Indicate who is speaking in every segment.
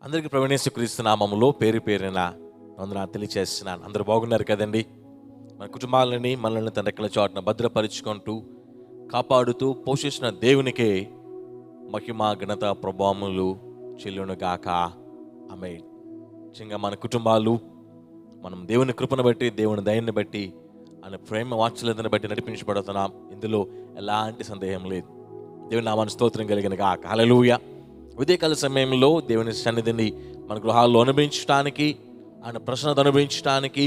Speaker 1: అందరికీ ప్రభువైన నామములో పేరు పేరిన వందనాలు తెలియచేస్తున్నాను. అందరూ బాగున్నారు కదండి. మన కుటుంబాలని మనల్ని తన రెక్కల చాటున భద్రపరుచుకుంటూ కాపాడుతూ పోషిస్తున్న దేవునికే మహిమ ఘనత ప్రభావములు చెల్లునుగాక. ఆమేన్. ముఖ్యంగా మన కుటుంబాలు మనం దేవుని కృపను బట్టి, దేవుని దయని బట్టి, ఆయన ప్రేమ వాత్సల్యతను బట్టి నడిపించబడుతున్నాం. ఇందులో ఎలాంటి సందేహం లేదు. దేవుని నామానికి స్తోత్రం కలిగిన గాక. హల్లెలూయా. ఉదయకాల సమయంలో దేవుని సన్నిధిని మన గృహాల్లో అనుభవించడానికి, ఆయన ప్రసన్నత అనుభవించడానికి,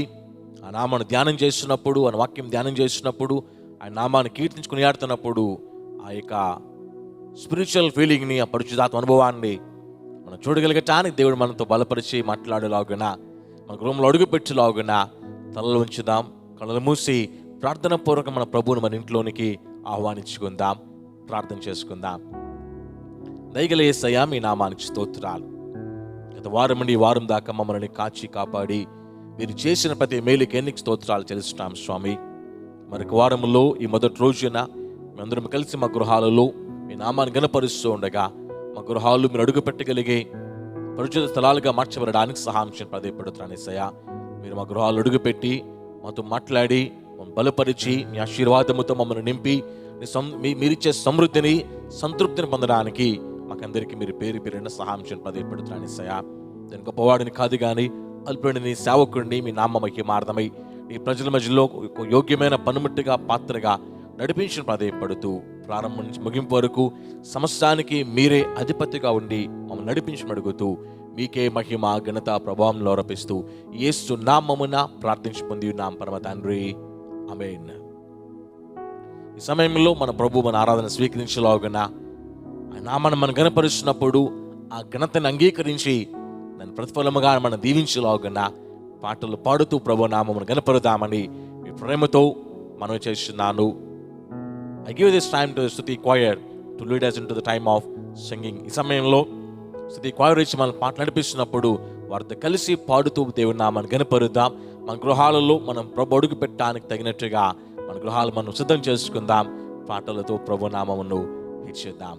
Speaker 1: ఆ నామాన్ని ధ్యానం చేస్తున్నప్పుడు, ఆయన వాక్యం ధ్యానం చేస్తున్నప్పుడు, ఆయన నామాన్ని కీర్తించుకుని ఆడుతున్నప్పుడు ఆ యొక్క స్పిరిచువల్ ఫీలింగ్ని, ఆ పరిశుద్ధాత్మ అనుభవాన్ని మనం చూడగలగటానికి దేవుడు మనతో బలపరిచి మాట్లాడేలాగున, మన గృహంలో అడుగుపెట్టేలాగున తలలు ఉంచుదాం. కళ్ళలు మూసి ప్రార్థన పూర్వక మన ప్రభువుని మన ఇంట్లోనికి ఆహ్వానించుకుందాం. ప్రార్థన చేసుకుందాం. దయగల యేసయ్యా, మీ నామానికి స్తోత్రాలు. గత వారం నుండి ఈ వారం దాకా మమ్మల్ని కాచి కాపాడి మీరు చేసిన ప్రతి మేలుకి ఎన్ని స్తోత్రాలు చెల్లిస్తున్నాం స్వామి. మరొక వారంలో ఈ మొదటి రోజున మేమందరం కలిసి మా గృహాలలో మీ నామాన్ని గణపరుస్తూ ఉండగా మా గృహాలు మీరు అడుగు పెట్టగలిగే పరిశుద్ధ స్థలాలుగా మార్చబడడానికి సహాయం చేయని ప్రాధేయపడుతున్నాను యేసయ్యా. మీరు మా గృహాలు అడుగుపెట్టి మాతో మాట్లాడి మమ్మల్ని బలపరిచి మీ ఆశీర్వాదముతో మమ్మల్ని నింపి మీరిచ్చే సమృద్ధిని, సంతృప్తిని పొందడానికి మాకందరికీ మీరు పేరు పేరున సహాయం చేయని ప్రాధేయపడుతున్నాను యేసయ్యా. నేను గొప్పవాడిని కాదు కానీ అల్పుడిని, సేవకుడిని, మీ నామ మహిమార్థమై ఈ ప్రజల మధ్యలో యోగ్యమైన పనిముట్టుగా, పాత్రగా నడిపించిన ప్రాధేయపడుతూ ప్రారంభం నుంచి ముగింపు వరకు సమస్తానికి మీరే అధిపతిగా ఉండి మమ్మల్ని నడిపించమని అడుగుతూ మీకే మహిమ ఘనత ప్రభావంలో ఆరోపిస్తూ యేసు నామమున ప్రార్థించి పొంది ఉన్నాం పరమ తండ్రి. ఆమేన్. ఈ సమయంలో మన ప్రభు మన ఆరాధన స్వీకరించలాగున ఆ నామాన్ని మనం ఘనపరుస్తున్నప్పుడు ఆ ఘనతను అంగీకరించి దాని ప్రతిఫలముగా మనం దీవించలాగున పాటలు పాడుతూ ప్రభు నామమును ఘనపరుదామని మీ ప్రేమతో మనం చేస్తున్నాను. I give this time to the Stuti choir to lead us into the time of singing. ఈ సమయంలో స్తుతి choir ఇచ్చి మనం పాటలు నడిపిస్తున్నప్పుడు వారితో కలిసి పాడుతూ దేవుని నామాన్ని ఘనపరుద్దాం. మన గృహాలలో మనం ప్రభు అడుగు పెట్టడానికి తగినట్టుగా మన గృహాలు మనం సిద్ధం చేసుకుందాం. పాటలతో ప్రభు నామమును హెచ్చిద్దాం.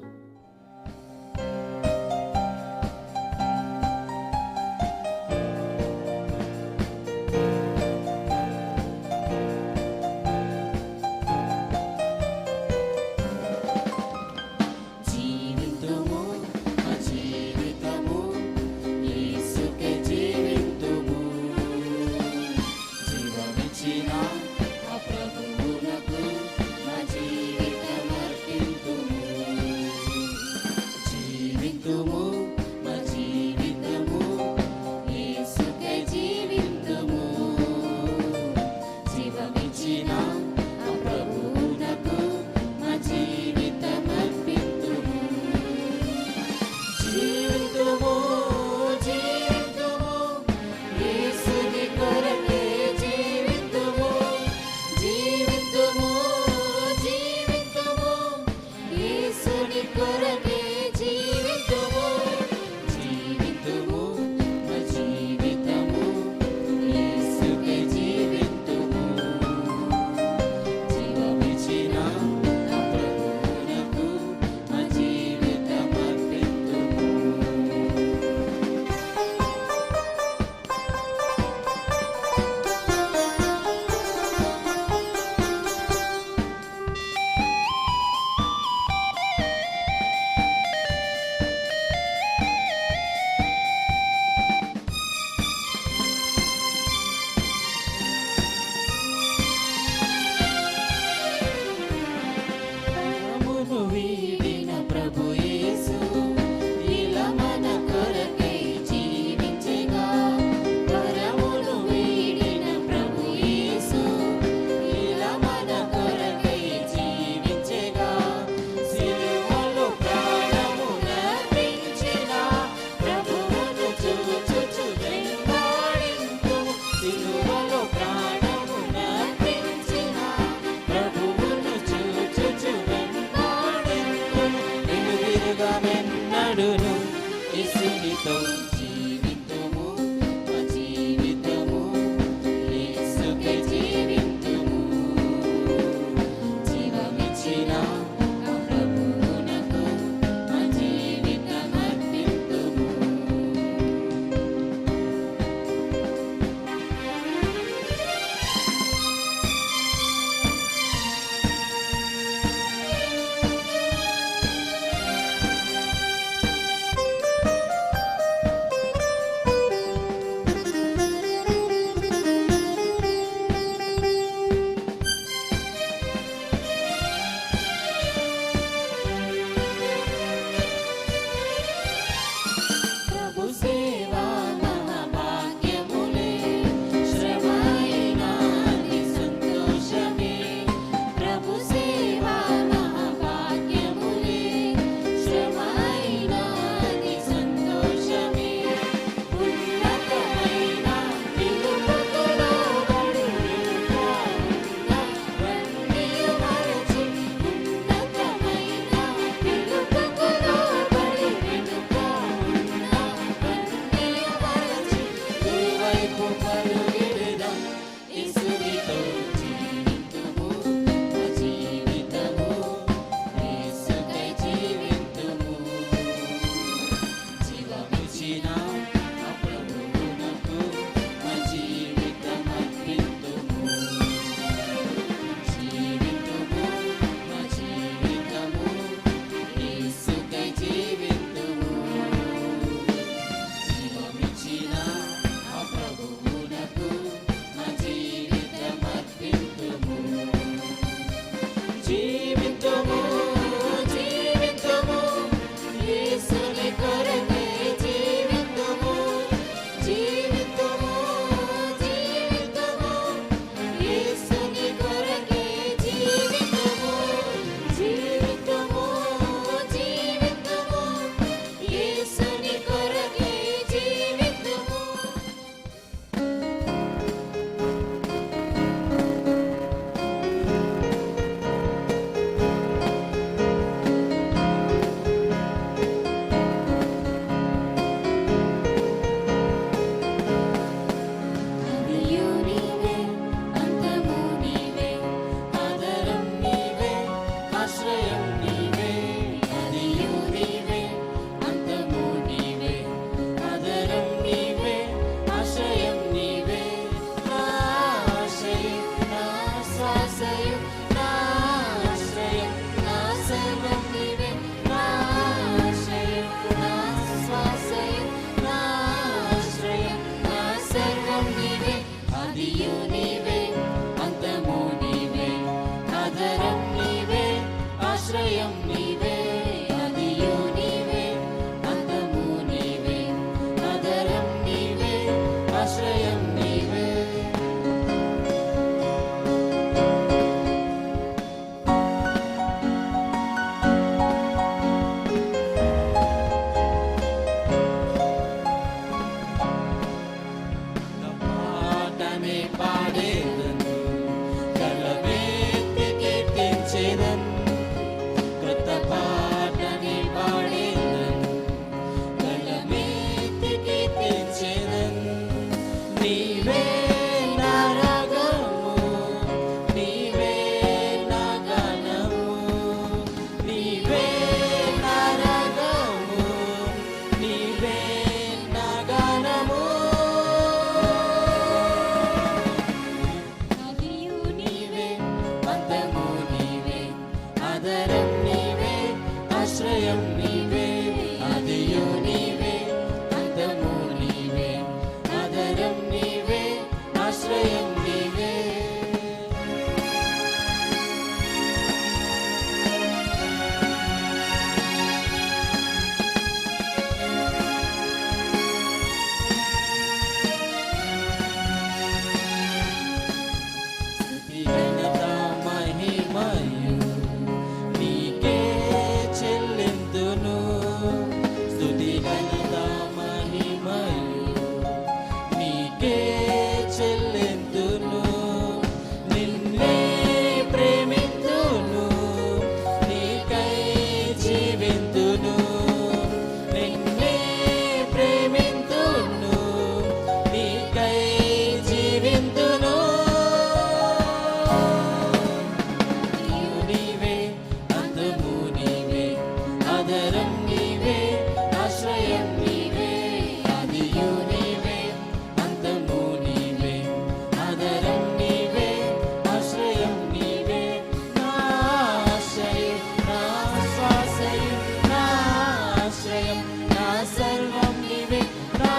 Speaker 2: సర్వం నీవే, నా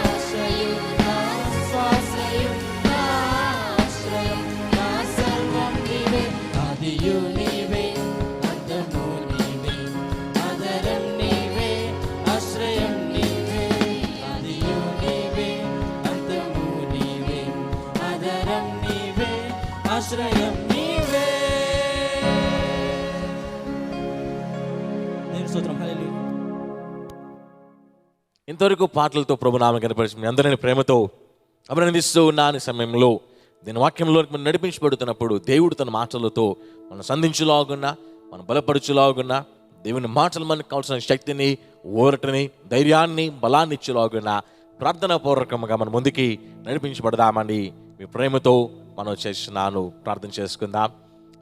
Speaker 2: ఆశ్రయం, నా శ్వాసయు, నా ఆశ్రయం, నా సర్వం నీవే. ఆదియు నీవే, అంతము నీవే, ఆధారం నీవే, ఆశ్రయం నీవే. ఆదియు నీవే, అంతము నీవే, ఆధారం నీవే, ఆశ్రయం నీవే. దేవుని స్తోత్రం. హల్లెలూయా.
Speaker 1: ఇంతవరకు పాటలతో ప్రభునామం కనపరిచి మీ అందరిని ప్రేమతో అభినందిస్తూ ఉన్నాను. సమయంలో దీని వాక్యంలో మనం నడిపించబడుతున్నప్పుడు దేవుడు తన మాటలతో మనం సంధించులాగున్నా, మనం బలపరచులాగున్నా, దేవుని మాటలు మనకు కావాల్సిన శక్తిని, ఊరటని, ధైర్యాన్ని, బలాన్ని ఇచ్చేలాగున్నా ప్రార్థనా పూర్వకంగా మన ముందుకి నడిపించబడదామని మీ ప్రేమతో మనం చేస్తున్నాను. ప్రార్థన చేసుకుందాం.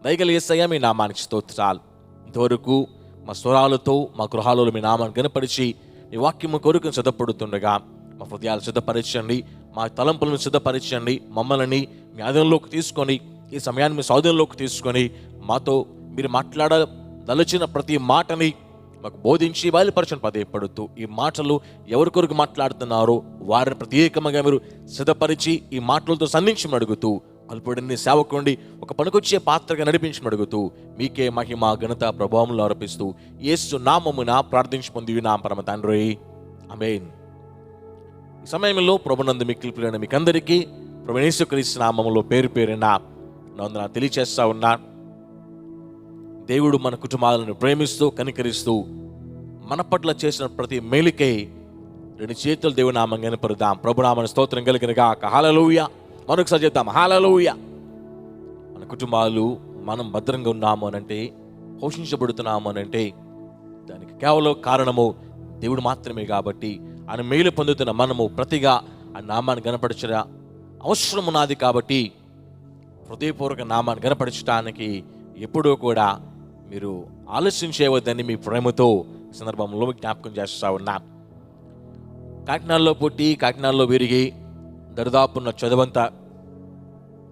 Speaker 1: దయగల యేసయ్య, మీ నామానికి స్తోత్రాలు. ఇంతవరకు మా స్వరాలతో మా గృహాలలో మీ నామాన్ని కనపరిచి ఈ వాక్యము కొరకు సిద్ధపడుతుండగా మా హృదయాలు సిద్ధపరచండి, మా తలంపులను సిద్ధపరచండి. మమ్మల్ని మీ ఆధీనంలోకి తీసుకొని, ఈ సమయాన్ని మీ స్వాధీనంలోకి తీసుకొని మాతో మీరు మాట్లాడదలచిన ప్రతి మాటని మాకు బోధించి బయలుపరచని పదేపడుతూ ఈ మాటలు ఎవరి కొరకు మాట్లాడుతున్నారో వారిని ప్రత్యేకంగా మీరు సిద్ధపరిచి ఈ మాటలతో సంధించమని అడుగుతూ, అల్పుడిని సేవకుండి ఒక పనికొచ్చే పాత్రగా నడిపించమని అడుగుతూ మీకే మహిమ ఘనత ప్రభావములు అర్పిస్తూ యేసు నామమున ప్రార్థించి పొందినాం పరమ తండ్రి, ఆమేన్. ఈ సమయంలో ప్రభునందు మిక్కిలి ప్రియులైన మీకందరికీ ప్రభువైన యేసుక్రీస్తు నామములో పేరు పేరున వందనాలు తెలియచేస్తా ఉన్నా. దేవుడు మన కుటుంబాలను ప్రేమిస్తూ కనికరిస్తూ మన పట్ల చేసిన ప్రతి మేలుకై రెండు చేతులు దేవుని నామం కనపరుద్దాం. ప్రభునామన స్తోత్రం కలిగినగాక. హల్లెలూయా. మరొకసారి చెప్తాం, హల్లెలూయా. మన కుటుంబాలు మనం భద్రంగా ఉన్నాము అనంటే, పోషించబడుతున్నాము అనంటే దానికి కేవలం కారణము దేవుడు మాత్రమే. కాబట్టి ఆయన మేలు పొందుతున్న మనము ప్రతిగా ఆ నామాన్ని కనపరచ అవసరం ఉన్నది. కాబట్టి హృదయపూర్వక నామాన్ని కనపరచడానికి ఎప్పుడూ కూడా మీరు ఆలస్యం చేయవద్దని మీ ప్రేమతో సందర్భంలో జ్ఞాపకం చేస్తూ ఉన్నా. కాకినాడలో పుట్టి కాకినాడలో పెరిగి దరిదాపు నా చదువంతా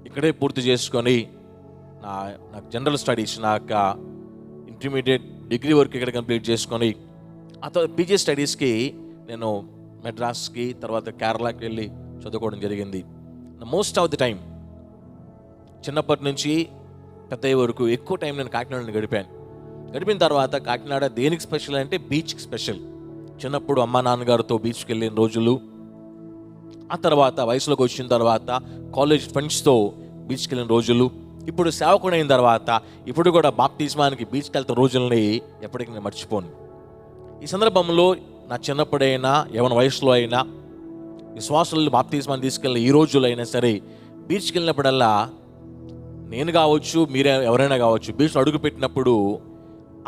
Speaker 1: ఇక్కడే పూర్తి చేసుకొని నాకు జనరల్ స్టడీస్, నాకు ఇంటర్మీడియట్ డిగ్రీ వరకు ఇక్కడ కంప్లీట్ చేసుకొని ఆ తర్వాత పీజీ స్టడీస్కి నేను మెడ్రాస్కి తర్వాత కేరళకి వెళ్ళి చదువుకోవడం జరిగింది. మోస్ట్ ఆఫ్ ది టైం చిన్నప్పటి నుంచి పెద్ద వరకు ఎక్కువ టైం నేను కాకినాడని గడిపిన తర్వాత కాకినాడ దేనికి స్పెషల్ అంటే బీచ్కి స్పెషల్. చిన్నప్పుడు అమ్మా నాన్నగారితో బీచ్కి వెళ్ళిన రోజులు, ఆ తర్వాత వయసులోకి వచ్చిన తర్వాత కాలేజ్ ఫ్రెండ్స్తో బీచ్కి వెళ్ళిన రోజులు, ఇప్పుడు సేవకుడు అయిన తర్వాత ఇప్పుడు కూడా బాప్టిజమానికి బీచ్కి వెళ్తున్న రోజులని ఎప్పటికీ నేను మర్చిపోను. ఈ సందర్భంలో నా చిన్నప్పుడైనా యవన వయసులో అయినా విశ్వాసులు బాప్టిజమాన్ని తీసుకెళ్ళిన ఈ రోజుల్లో అయినా సరే బీచ్కి వెళ్ళినప్పుడల్లా నేను కావచ్చు, మీరే ఎవరైనా కావచ్చు, బీచ్లో అడుగు పెట్టినప్పుడు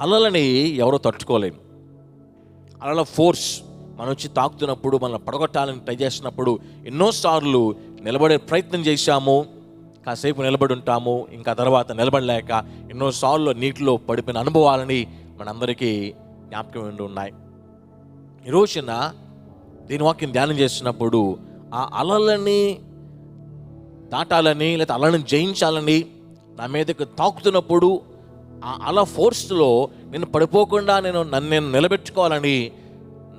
Speaker 1: అలలని ఎవరో తట్టుకోలేము. అలల ఫోర్స్ మనం వచ్చి తాకుతున్నప్పుడు, మనం పడగొట్టాలని ట్రై చేసినప్పుడు ఎన్నోసార్లు నిలబడే ప్రయత్నం చేశాము. కాసేపు నిలబడి ఉంటాము, ఇంకా తర్వాత నిలబడలేక ఎన్నోసార్లు నీటిలో పడిపోయిన అనుభవాలని మనందరికీ జ్ఞాపకం ఉండి ఉన్నాయి. ఈ రోజున దీని వాక్యం ధ్యానం చేసినప్పుడు ఆ అలలని దాటాలని లేదా అలలను జయించాలని నా మీదకు తాకుతున్నప్పుడు ఆ అల ఫోర్స్లో నేను పడిపోకుండా నన్ను నిలబెట్టుకోవాలని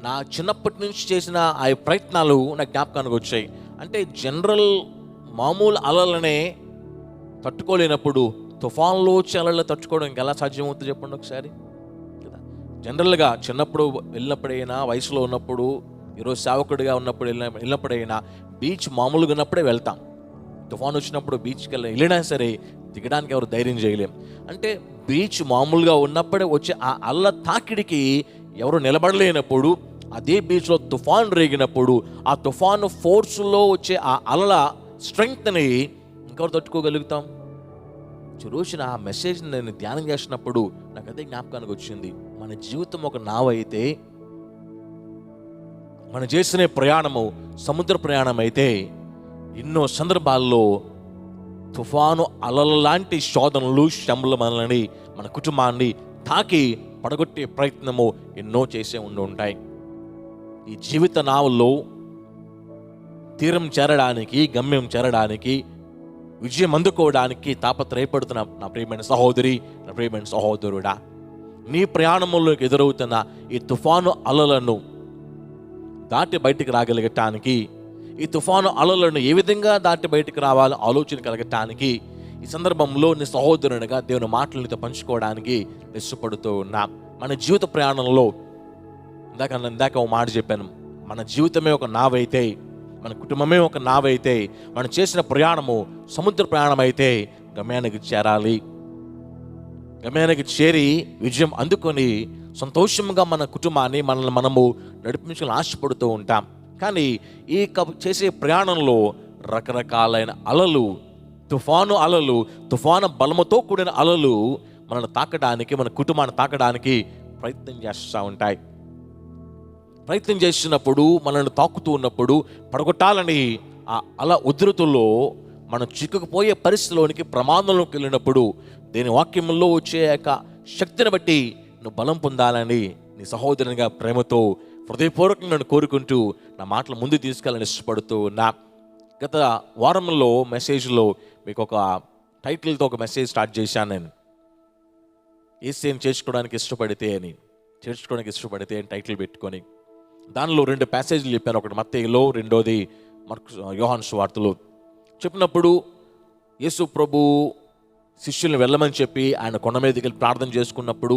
Speaker 1: నా చిన్నప్పటి నుంచి చేసిన ఆ ప్రయత్నాలు నా జ్ఞాపకానికి వచ్చాయి. అంటే జనరల్ మామూలు అలలనే తట్టుకోలేనప్పుడు తుఫాన్లో వచ్చి అలలు తట్టుకోవడం ఇంకెలా సాధ్యమవుతుంది చెప్పండి ఒకసారి కదా. జనరల్గా చిన్నప్పుడు వెళ్ళినప్పుడైనా, వయసులో ఉన్నప్పుడు, ఈరోజు సేవకుడిగా ఉన్నప్పుడు వెళ్ళినప్పుడైనా బీచ్ మామూలుగా ఉన్నప్పుడే వెళ్తాం. తుఫాన్ వచ్చినప్పుడు బీచ్కి వెళ్ళినా సరే దిగడానికి ఎవరు ధైర్యం చేయలేం. అంటే బీచ్ మామూలుగా ఉన్నప్పుడే వచ్చే ఆ అల్ల తాకిడికి ఎవరు నిలబడలేనప్పుడు, అదే బీచ్లో తుఫాన్ రేగినప్పుడు ఆ తుఫాను ఫోర్స్లో వచ్చే ఆ అలల స్ట్రెంగ్త్ని ఇంకెవరు తట్టుకోగలుగుతాం? రోజున ఆ మెసేజ్ని నేను ధ్యానం చేసినప్పుడు నాకు అదే జ్ఞాపకానికి వచ్చింది. మన జీవితం ఒక నావ అయితే, మనం చేసిన ప్రయాణము సముద్ర ప్రయాణం అయితే, ఎన్నో సందర్భాల్లో తుఫాను అలల లాంటి శోధనలు, శ్రమలు మనల్ని, మన కుటుంబాన్ని తాకి పడగొట్టే ప్రయత్నము ఎన్నో చేసే ఉంటాయి. ఈ జీవిత నావల్లో తీరం చేరడానికి, గమ్యం చేరడానికి, విజయం అందుకోవడానికి తాపత్రయపడుతున్న నా ప్రియమైన సహోదరి, నా ప్రియమైన సహోదరుడా, నీ ప్రయాణంలోకి ఎదురవుతున్న ఈ తుఫాను అలలను దాటి బయటికి రాగలిగటానికి, ఈ తుఫాను అలలను ఏ విధంగా దాటి బయటికి రావాలో ఆలోచన కలగటానికి ఈ సందర్భంలో నీ సహోదరునిగా దేవుని మాటలు నీతో పంచుకోవడానికి ఇష్టపడుతూ ఉన్నా. మన జీవిత ప్రయాణంలో ఇందాక ఒక మాట చెప్పాను, మన జీవితమే ఒక నావైతే, మన కుటుంబమే ఒక నావైతే, మనం చేసిన ప్రయాణము సముద్ర ప్రయాణం అయితే గమ్యానికి చేరాలి. గమ్యానికి చేరి విజయం అందుకొని సంతోషంగా మన కుటుంబాన్ని మనల్ని మనము నడిపించాలని ఆశపడుతూ ఉంటాం. కానీ ఈ చేసే ప్రయాణంలో రకరకాలైన అలలు, తుఫాను బలముతో కూడిన అలలు మనల్ని తాకడానికి, మన కుటుంబాన్ని తాకడానికి ప్రయత్నం చేస్తూ ఉంటాయి. ప్రయత్నం చేసినప్పుడు, మనల్ని తాకుతూ ఉన్నప్పుడు, పడగొట్టాలని ఆ అల ఉధృతుల్లో మనం చిక్కుకుపోయే పరిస్థితిలోనికి, ప్రమాదంలోకి వెళ్ళినప్పుడు దేని వాక్యంలో వచ్చే యొక్క శక్తిని బట్టి నువ్వు బలం పొందాలని నీ సహోదరునిగా ప్రేమతో హృదయపూర్వకంగా నన్ను కోరుకుంటూ నా మాటలు ముందు తీసుకెళ్ళని ఇష్టపడుతూ ఉన్నా. గత వారంలో మెసేజ్లో మీకు ఒక టైటిల్తో ఒక మెసేజ్ స్టార్ట్ చేశాను. నేను యేసుని చేర్చుకోవడానికి ఇష్టపడితే అని టైటిల్ పెట్టుకొని దానిలో 2 ప్యాసేజ్లు చెప్పాను. ఒకటి మత్తయిలో, రెండోది యోహాను సువార్తలో. చెప్పినప్పుడు యేసు ప్రభు శిష్యుల్ని వెళ్ళమని చెప్పి ఆయన కొండ మీదకి వెళ్ళి ప్రార్థన చేసుకున్నప్పుడు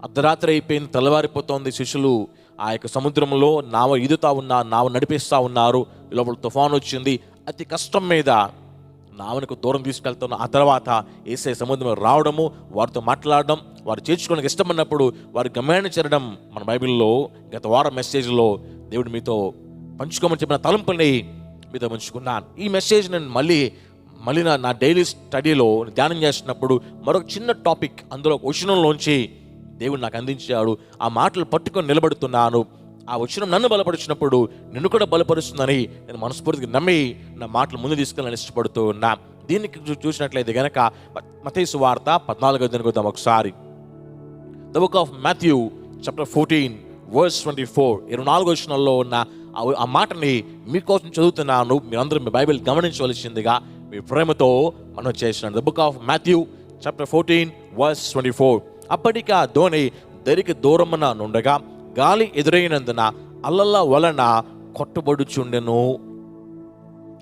Speaker 1: అర్ధరాత్రి అయిపోయింది, తెల్లవారిపోతోంది. శిష్యులు ఆ యొక్క సముద్రంలో నావ నడిపిస్తూ ఉన్నారు. లోపల తుఫాను వచ్చింది. అతి కష్టం మీద నావనికి దూరం తీసుకెళ్తున్న ఆ తర్వాత యేసయ్య సముద్రం రావడము, వారితో మాట్లాడడం, వారు చేర్చుకోవడానికి ఇష్టమన్నప్పుడు వారి గమ్యాన్ని చేరడం మన బైబిల్లో గత వారం మెసేజ్లో దేవుడు మీతో పంచుకోమని చెప్పిన తలంపుల్ని మీతో పంచుకున్నాను. ఈ మెసేజ్ నేను మళ్ళీ నా డైలీ స్టడీలో ధ్యానం చేస్తున్నప్పుడు మరొక చిన్న టాపిక్, అందులో ఒక వచనంలోంచి దేవుడు నాకు అందించాడు. ఆ మాటలు పట్టుకొని నిలబడుతున్నాను. ఆ వచనం నన్ను బలపరిచినప్పుడు నిన్ను కూడా బలపరుస్తుందని నేను మనస్ఫూర్తిగా నమ్మి నా మాటలు ముందు తీసుకెళ్ళాలని ఇష్టపడుతూ ఉన్నా. దీనికి చూసినట్లయితే గనక మత్తయి సువార్త 14వ అధ్యాయానికి వద్దాం ఒకసారి. The book of Matthew chapter 14 verse 24, 24వ వచనంలో ఉన్న ఆ మాటని మీకోసం చదువుతున్నాను. మీరందరూ మీ బైబిల్ గమనించవలసిందిగా మీ ప్రేమతో మనం చేసినాను. The book of Matthew chapter 14 verse 24. అప్పటికి ఆ దోణి దరికి దూరమున నుండగా గాలి ఎదురైనందున అలల వలన కొట్టబడుచుండెను.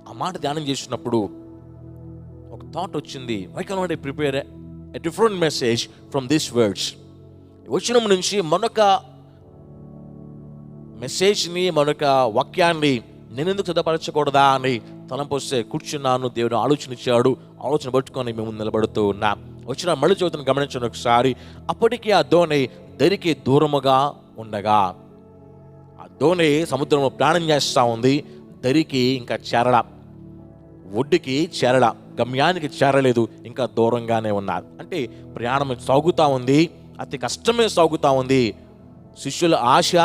Speaker 1: ఆ మాట ధ్యానం చేసినప్పుడు ఒక థాట్ వచ్చింది. Why cannot I prepare a different message from this words? వచనం నుంచి మరొక మెసేజ్ని, మరొక వాక్యాన్ని నేను ఎందుకు సిద్ధపరచకూడదా అని తలంపు వస్తే కూర్చున్నాను. దేవుడు ఆలోచన ఇచ్చాడు. ఆలోచన పట్టుకొని మేము నిలబడుతూ ఉన్నా. వచ్చిన మళ్ళీ చదువుతున్న గమనించండి ఒకసారి. అప్పటికి ఆ దోణి దరికి దూరముగా ఉండగా, ఆ దోణి సముద్రంలో ప్రయాణం చేస్తూ ఉంది. దరికి ఇంకా చేరల, ఒడ్డుకి చేరల, గమ్యానికి చేరలేదు, ఇంకా దూరంగానే ఉన్నారు. అంటే ప్రయాణం సాగుతూ ఉంది, అతి కష్టమే సాగుతూ ఉంది. శిష్యుల ఆశ,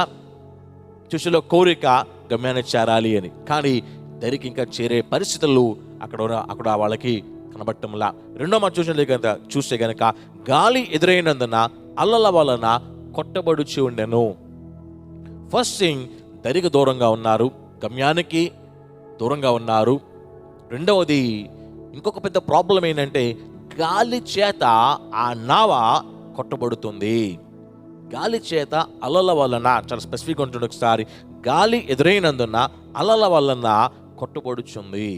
Speaker 1: శిష్యుల కోరిక గమ్యానికి చేరాలి అని. కానీ దరికి ఇంకా చేరే పరిస్థితులు అక్కడ వాళ్ళకి కనబట్టంలా. రెండో మాట చూస్తే గనక గాలి ఎదురైనందున అలల వలన కొట్టబడుచి ఉండెను. ఫస్ట్ థింగ్, దరికి దూరంగా ఉన్నారు, గమ్యానికి దూరంగా ఉన్నారు. రెండవది, ఇంకొక పెద్ద ప్రాబ్లం ఏంటంటే గాలి చేత ఆ నావ కొట్టబడుతుంది. గాలి చేత, అలల వలన, చాలా స్పెసిఫిక్ ఉంటుంది. ఒకసారి, గాలి ఎదురైనందున అలల వలన కొట్టబడుచుంది.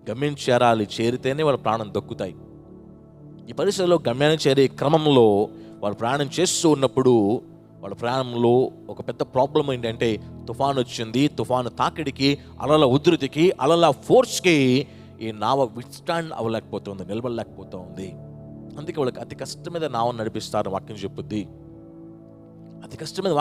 Speaker 1: గమ్యం చేరాలి, చేరితేనే వాళ్ళ ప్రాణం దక్కుతాయి. ఈ పరిస్థితుల్లో గమ్యాన్ని చేరే క్రమంలో వాళ్ళు ప్రయాణం చేస్తూ ఉన్నప్పుడు వాళ్ళ ప్రయాణంలో ఒక పెద్ద ప్రాబ్లం ఏంటంటే తుఫాను వచ్చింది. తుఫాను తాకిడికి, అలల ఉధృతికి, అలల ఫోర్స్కి ఈ నావ విత్స్టాండ్ అవ్వలేకపోతుంది, నిలబడలేకపోతూ ఉంది. అందుకే వాళ్ళకి అతి కష్టం మీద నావను నడిపిస్తారు. వాక్యం చెప్పుద్ది, అతి కష్టం మీద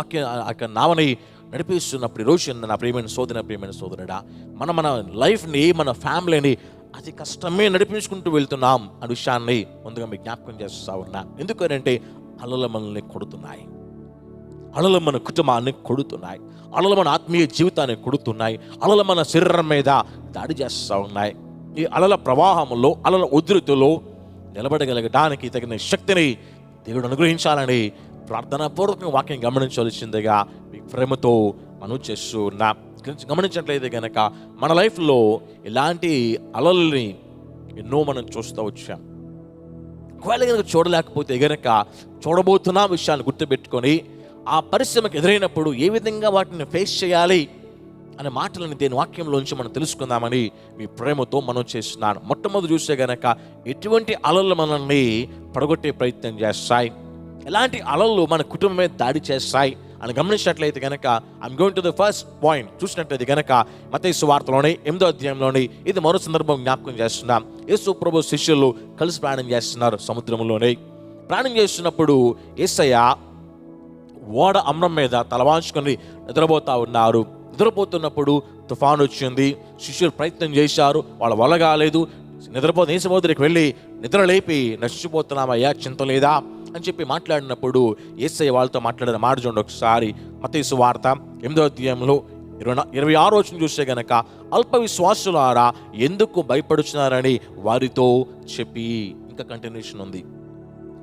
Speaker 1: నావని నడిపిస్తున్నప్పుడు ఈరోజు నా ప్రియమైన సోదరుడా, మన లైఫ్ని, మన ఫ్యామిలీని అతి కష్టమే నడిపించుకుంటూ వెళ్తున్నాం అనే విషయాన్ని ముందుగా మీకు జ్ఞాపకం చేస్తూ ఉన్నా. ఎందుకంటే అలలు మనల్ని కొడుతున్నాయి, అలలు మన కుటుంబాన్ని కొడుతున్నాయి, అలలు మన ఆత్మీయ జీవితాన్ని కొడుతున్నాయి, అలలు మన శరీరం మీద దాడి చేస్తూ ఉన్నాయి. ఈ అలల ప్రవాహంలో, అలల ఉధృతిలో నిలబడగలగడానికి తగిన శక్తిని దేవుడు అనుగ్రహించాలని ప్రార్థనాపూర్వకంగా వాక్యం గమనించవలసిందిగా మీ ప్రేమతో మనం చేస్తూ ఉన్నాం. గమనించినట్లయితే కనుక మన లైఫ్లో ఇలాంటి అలల్ని ఎన్నో మనం చూస్తూ వచ్చాం. ఒకవేళ కనుక చూడలేకపోతే కనుక చూడబోతున్న విషయాన్ని గుర్తుపెట్టుకొని ఆ పరిశ్రమకు ఎదురైనప్పుడు ఏ విధంగా వాటిని ఫేస్ చేయాలి అనే మాటలను దేని వాక్యంలోంచి మనం తెలుసుకుందామని మీ ప్రేమతో మనం చేస్తున్నాను. మొట్టమొదటి చూస్తే గనక ఎటువంటి అలలు మనల్ని పడగొట్టే ప్రయత్నం చేస్తాయి, ఎలాంటి అలలు మన కుటుంబమే దాడి చేస్తాయి అని గమనించినట్లయితే గనక I'm going to the first point. చూసినట్లయితే గనక మత్తయి సువార్తలోని 8వ అధ్యాయంలోని ఇది మరో సందర్భం జ్ఞాపకం చేస్తున్నాం. యేసు ప్రభు శిష్యులు కలిసి ప్రయాణం చేస్తున్నారు. సముద్రంలోనే ప్రయాణం చేస్తున్నప్పుడు యేసయ్య ఓడ అమ్రం మీద తలవాంచుకొని నిద్రపోతా ఉన్నారు. నిద్రపోతున్నప్పుడు తుఫాను వచ్చింది. శిష్యులు ప్రయత్నం చేశారు, వాళ్ళ వల్ల కాలేదు. నిద్రపోతే సముద్రికి వెళ్ళి నిద్ర లేపి నశించిపోతున్నామయ్యా, చింత లేదా అని చెప్పి మాట్లాడినప్పుడు యేసయ్య వాళ్ళతో మాట్లాడిన మాట చూడండి ఒకసారి. మత్తయి సువార్త 8వ అధ్యాయంలో 26వ వచనం చూస్తే గనక అల్ప విశ్వాసులారా ఎందుకు భయపడుచున్నారని వారితో చెప్పి, ఇంకా కంటిన్యూషన్ ఉంది.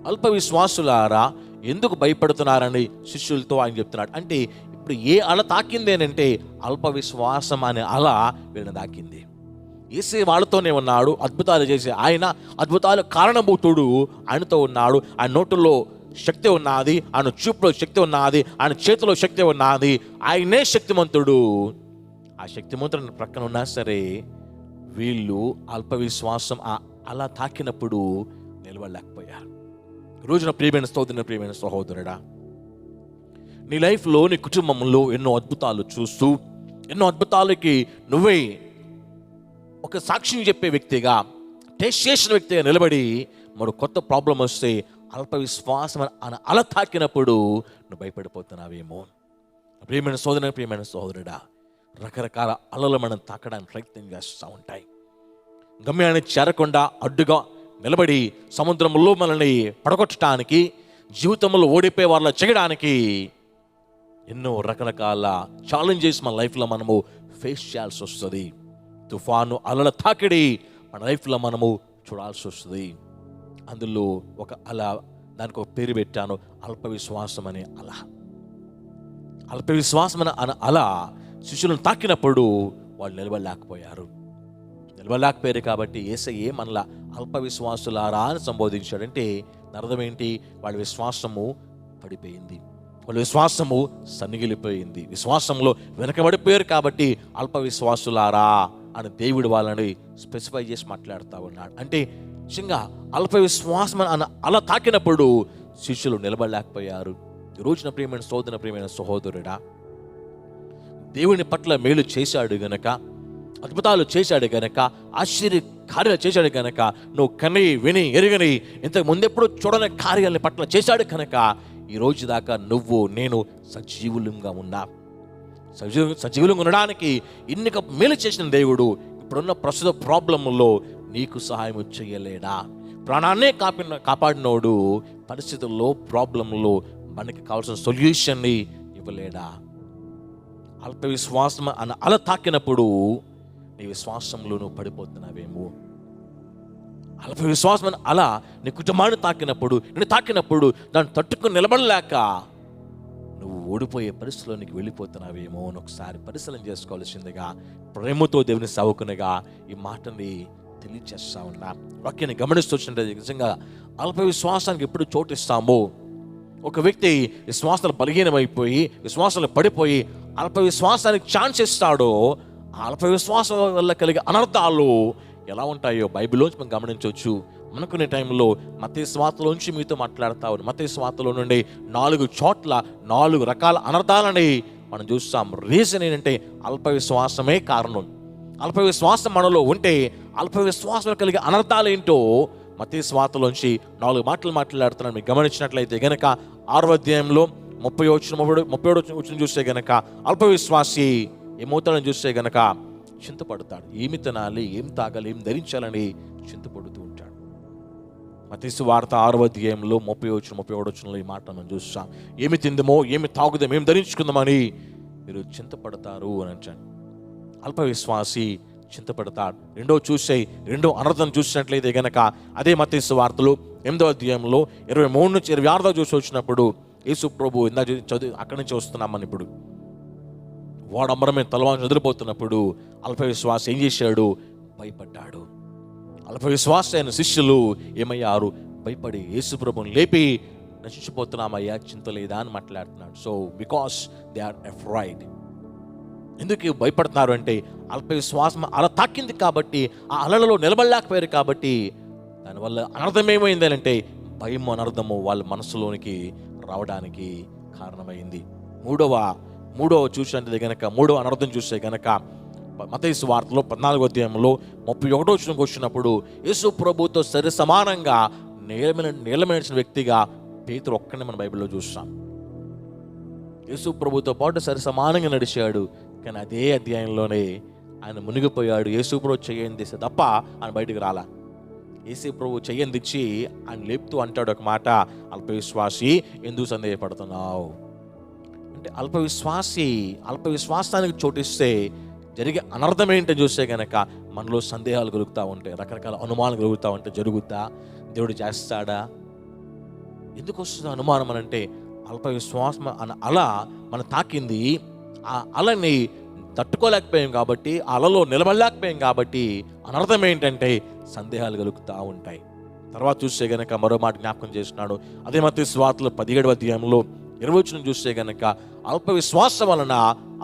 Speaker 1: అల్ప విశ్వాసులారా ఎందుకు భయపడుతున్నారని శిష్యులతో ఆయన చెప్తున్నాడు. అంటే ఇప్పుడు ఏ అల తాకిందేనంటే అల్ప విశ్వాసం అనే అల వీళ్ళని తాకింది. యేసే వాళ్ళతోనే ఉన్నాడు, అద్భుతాలు చేసే ఆయన, అద్భుతాలు కారణభూతుడు ఆయనతో ఉన్నాడు. ఆయన నోటులో శక్తి ఉన్నది, ఆయన చూపులో శక్తి ఉన్నది, ఆయన చేతిలో శక్తి ఉన్నది, ఆయనే శక్తిమంతుడు. ఆ శక్తిమంతుడు ప్రక్కన ఉన్నా సరే వీళ్ళు అల్ప విశ్వాసం అలా తాకినప్పుడు నిలవలేకపోయారు. రోజున ప్రియమైన సహోదరుడా, నీ లైఫ్లో నీ కుటుంబంలో ఎన్నో అద్భుతాలు చూస్తూ ఎన్నో అద్భుతాలకి నువ్వే ఒక సాక్ష్యం చెప్పే వ్యక్తిగా, టేస్ట్ చేసిన వ్యక్తిగా నిలబడి మరో కొత్త ప్రాబ్లం వస్తే అల్ప విశ్వాసం అలా తాకినప్పుడు నువ్వు భయపడిపోతున్నావేమో. ప్రియమైన సోదరుడా, రకరకాల అలలు మనం తాకడానికి ప్రయత్నం చేస్తూ ఉంటాయి. గమ్యాన్ని చేరకుండా అడ్డుగా నిలబడి సముద్రంలో మనల్ని పడగొట్టడానికి, జీవితంలో ఓడిపోయే వాళ్ళ చేయడానికి ఎన్నో రకరకాల ఛాలెంజెస్ మన లైఫ్లో మనము ఫేస్ చేయాల్సి వస్తుంది. తుఫాను అలల తాకిడి మన లైఫ్లో మనము చూడాల్సి వస్తుంది. అందులో ఒక అల, దానికి ఒక పేరు పెట్టాను, అల్ప విశ్వాసం అనే అల. అల్ప విశ్వాసం అనే అల శిష్యులను తాకినప్పుడు వాళ్ళు నిలబడలేకపోయారు కాబట్టి యేసయ్య మనలా అల్ప విశ్వాసులారా అని సంబోధించాడంటే అర్థం ఏంటి? వాళ్ళ విశ్వాసము పడిపోయింది, వాళ్ళ విశ్వాసము సన్నిగిలిపోయింది, విశ్వాసంలో వెనకబడిపోయారు. కాబట్టి అల్ప విశ్వాసులారా అని దేవుడు వాళ్ళని స్పెసిఫై చేసి మాట్లాడుతూ ఉన్నాడు. అంటే నిజంగా అల్ప విశ్వాసం అలా తాకినప్పుడు శిష్యులు నిలబడలేకపోయారు. ఈ రోజున ప్రియమైన సహోదరుడా, దేవుని పట్ల మేలు చేశాడు గనక, అద్భుతాలు చేశాడు గనక, ఆశ్చర్య కార్యాలు చేశాడు గనక, నువ్వు కని విని ఎరుగని ఇంతకు ముందెప్పుడు చూడని కార్యాలని పట్ల చేశాడు కనుక ఈ రోజు దాకా నువ్వు నేను సజీవులంగా ఉన్నా. సజీవులంగా ఉండడానికి ఇన్ని మేలు చేసిన దేవుడు ఇప్పుడున్న ప్రస్తుత ప్రాబ్లంలో నీకు సహాయం చేయలేడా? ప్రాణాన్నే కాపాడినోడు పరిస్థితుల్లో, ప్రాబ్లంలో మనకి కావాల్సిన సొల్యూషన్ని ఇవ్వలేడా? అల్ప విశ్వాసం అలా తాకినప్పుడు నీ విశ్వాసంలో నువ్వు పడిపోతున్నావేమో. అల్ప విశ్వాసం అలా నీ కుటుంబాన్ని తాకినప్పుడు దాన్ని తట్టుకుని నిలబడలేక నువ్వు ఓడిపోయే పరిస్థితిలోనికి వెళ్ళిపోతున్నావేమో అని ఒకసారి పరిశీలన చేసుకోవాల్సిందిగా ప్రేమతో దేవుని సేవకునిగా ఈ మాటని తెలియచేస్తా ఉన్నా. వాక్యాన్ని గమనిస్తూ వచ్చినట్టు నిజంగా అల్ప విశ్వాసానికి ఎప్పుడు చోటిస్తామో, ఒక వ్యక్తి విశ్వాసాలు బలహీనమైపోయి విశ్వాసాలు పడిపోయి అల్ప విశ్వాసానికి ఛాన్స్ ఇస్తాడో, ఆ అల్ప విశ్వాసం వల్ల కలిగే అనర్థాలు ఎలా ఉంటాయో బైబిల్లోంచి మనం గమనించవచ్చు. అనుకునే టైంలో మత్తయి సువార్తలోంచి మీతో మాట్లాడుతా ఉన్నాను. మత్తయి సువార్తలో నుండి 4 చోట్ల 4 రకాల అనర్థాలని మనం చూస్తాం. రీజన్ ఏంటంటే అల్ప విశ్వాసమే కారణం. అల్ప విశ్వాసం మనలో ఉంటే అల్ప విశ్వాసం కలిగే అనర్థాలు ఏంటో మత్తయి సువార్తలోంచి 4 మాటలు మాట్లాడుతున్నాను. మీరు గమనించినట్లయితే గనక 6వ అధ్యాయంలో 37 వచ్చిన చూస్తే గనక అల్ప విశ్వాసి ఏమవుతాడని చూస్తే గనక చింతపడతాడు. ఏమి తినాలి, ఏం తాగాలి, ఏం ధరించాలని చింతపడుతూ ఉంటాడు. మత్తయి సువార్త 6వ అధ్యాయంలో 37 ఈ మాట మనం చూస్తాం. ఏమి తిందమో, ఏమి తాగుదాం, ఏం ధరించుకుందామని మీరు చింతపడతారు అని అంటాడు. అల్ప విశ్వాసి చింతపడతాడు. రెండో అనర్థం చూసినట్లయితే గనక అదే మత్తయి సువార్తలో 8వ అధ్యాయంలో 23 నుంచి 26 చూసి వచ్చినప్పుడు యేసు ప్రభు చదువు అక్కడి నుంచి వస్తున్నాం మనం. ఇప్పుడు వాడంబరమే తలవాన్ని వదిలిపోతున్నప్పుడు అల్ప విశ్వాస ఏం చేశాడు? భయపడ్డాడు. అల్ప విశ్వాస అయిన శిష్యులు ఏమయ్యారు? భయపడి యేసు ప్రభుని లేపి నశించిపోతున్నామయ్యా, చింత లేదా అని మాట్లాడుతున్నాడు. So because they are afraid. ఎందుకు భయపడుతున్నారు అంటే అల్ప విశ్వాసం అలా తాకింది కాబట్టి, ఆ అలలలో నిలబడలేకపోయారు కాబట్టి, దానివల్ల అనర్థం ఏమైంది అంటే భయం అనర్థము వాళ్ళ మనసులోనికి రావడానికి కారణమైంది. మూడవ చూసినట్టు గనక, మూడవ అనర్థం చూస్తే గనక మత్తయి సువార్తలో 14వ అధ్యాయంలో 31వ వచనంకి వచ్చినప్పుడు యేసు ప్రభుతో సరి సమానంగా నీలమైన వ్యక్తిగా పేతురు ఒక్కడిని మన బైబిల్లో చూస్తాం. యేసు ప్రభుతో పాటు సరి సమానంగా నడిచాడు, కానీ అదే అధ్యాయంలోనే ఆయన మునిగిపోయాడు. యేసు ప్రభు చెయ్యంది తప్ప ఆయన బయటికి రాలా. యేసు ప్రభు చెయ్యందిచ్చి ఆయన లేపుతూ అంటాడు ఒక మాట, అల్పవిశ్వాసి ఎందుకు సందేహపడుతున్నావు అంటే, అల్పవిశ్వాసానికి చోటిస్తే జరిగే అనర్థం ఏంటని చూస్తే కనుక మనలో సందేహాలు కలుగుతూ ఉంటాయి, రకరకాల అనుమానాలు కలుగుతూ ఉంటాయి. జరుగుతా, దేవుడు చేస్తాడా, ఎందుకు వస్తుంది అనుమానం అని అంటే అల్పవిశ్వాసం అన్న అల మన తాకింది. ఆ అలని తట్టుకోలేకపోయాం కాబట్టి, ఆ అలలో నిలబడలేకపోయాం కాబట్టి అనర్థం ఏంటంటే సందేహాలు కలుగుతూ ఉంటాయి. తర్వాత చూస్తే గనక మరో మాట జ్ఞాపకం చేస్తున్నాడు. అదే మత్తయి సువార్తలో 17వ అధ్యాయంలో 20వ వచనం చూస్తే గనక అల్ప విశ్వాసం వలన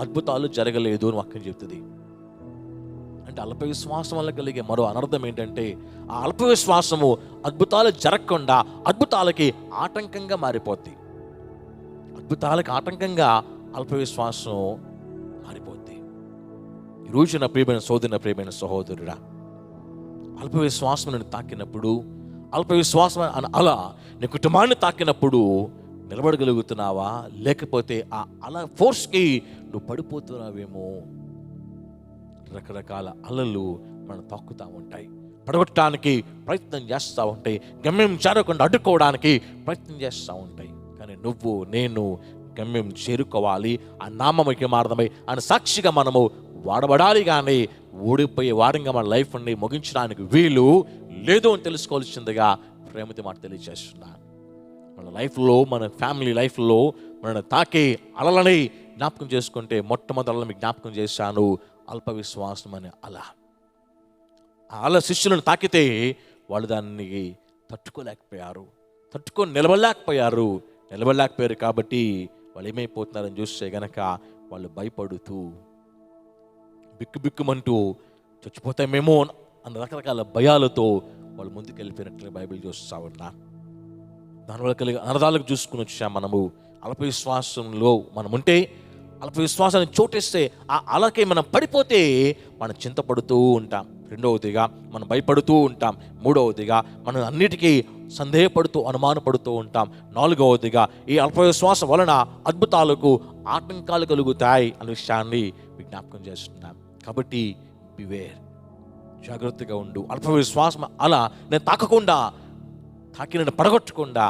Speaker 1: అద్భుతాలు జరగలేదు అని వాక్యం చెప్తుంది. అంటే అల్ప విశ్వాసం వల్ల కలిగే మరో అనర్థం ఏంటంటే ఆ అల్ప విశ్వాసము అద్భుతాలు జరగకుండా అద్భుతాలకి ఆటంకంగా మారిపోద్ది. అద్భుతాలకు ఆటంకంగా అల్ప విశ్వాసం మారిపోద్ది. ఈరోజు నా ప్రియమైన సహోదరుడా, అల్ప విశ్వాసం నేను తాకినప్పుడు, అల్ప విశ్వాసం అలా నీ కుటుంబాన్ని తాకినప్పుడు నిలబడగలుగుతున్నావా, లేకపోతే ఆ అలా ఫోర్స్కి నువ్వు పడిపోతున్నావేమో. రకరకాల అలలు మనం తాకుతూ ఉంటాయి, పడగొట్టడానికి ప్రయత్నం చేస్తూ ఉంటాయి, గమ్యం చేరకుండా అడ్డుకోవడానికి ప్రయత్నం చేస్తూ ఉంటాయి. కానీ నువ్వు నేను గమ్యం చేరుకోవాలి, ఆ నామముకి మార్గమై ఆయన సాక్షిగా మనము వాడబడాలి. కానీ ఓడిపోయే వారంగా మన లైఫ్ని ముగించడానికి వీలు లేదు అని తెలుసుకోవాల్సిందిగా ప్రేమతో మాట తెలియజేస్తున్నాను. మన లైఫ్లో, మన ఫ్యామిలీ లైఫ్లో మన తాకే అలలని జ్ఞాపకం చేసుకుంటే మొట్టమొదటి మీకు జ్ఞాపకం చేశాను, అల్ప విశ్వాసం అనే అల. ఆ అల శిష్యులను తాకితే వాళ్ళు దాన్ని తట్టుకొని నిలబడలేకపోయారు కాబట్టి వాళ్ళు ఏమైపోతున్నారని చూస్తే గనక వాళ్ళు భయపడుతూ బిక్కుమంటూ చచ్చిపోతామేమో అన్న రకరకాల భయాలతో వాళ్ళు ముందుకు వెళ్ళిపోయినట్లుగా బైబిల్ చూస్తూ ఉన్నా. దానివల్ల కలిగే అనర్థాలకు చూసుకుని వచ్చాం. మనము అల్ప విశ్వాసంలో మనం ఉంటే, అల్ప విశ్వాసాన్ని చోటేస్తే ఆ అలకే మనం పడిపోతే మనం చింతపడుతూ ఉంటాం. రెండవదిగా మనం భయపడుతూ ఉంటాం. మూడవదిగా మనం అన్నిటికీ సందేహపడుతూ అనుమానపడుతూ ఉంటాం. నాలుగవదిగా ఈ అల్ప విశ్వాసం వలన అద్భుతాలకు ఆటంకాలు కలుగుతాయి అనే విషయాన్ని విజ్ఞాపకం చేస్తున్నాం. కాబట్టి బివేర్, జాగ్రత్తగా ఉండు. అల్ప విశ్వాసం అలా నేను తాకి నన్ను పడగొట్టకుండా,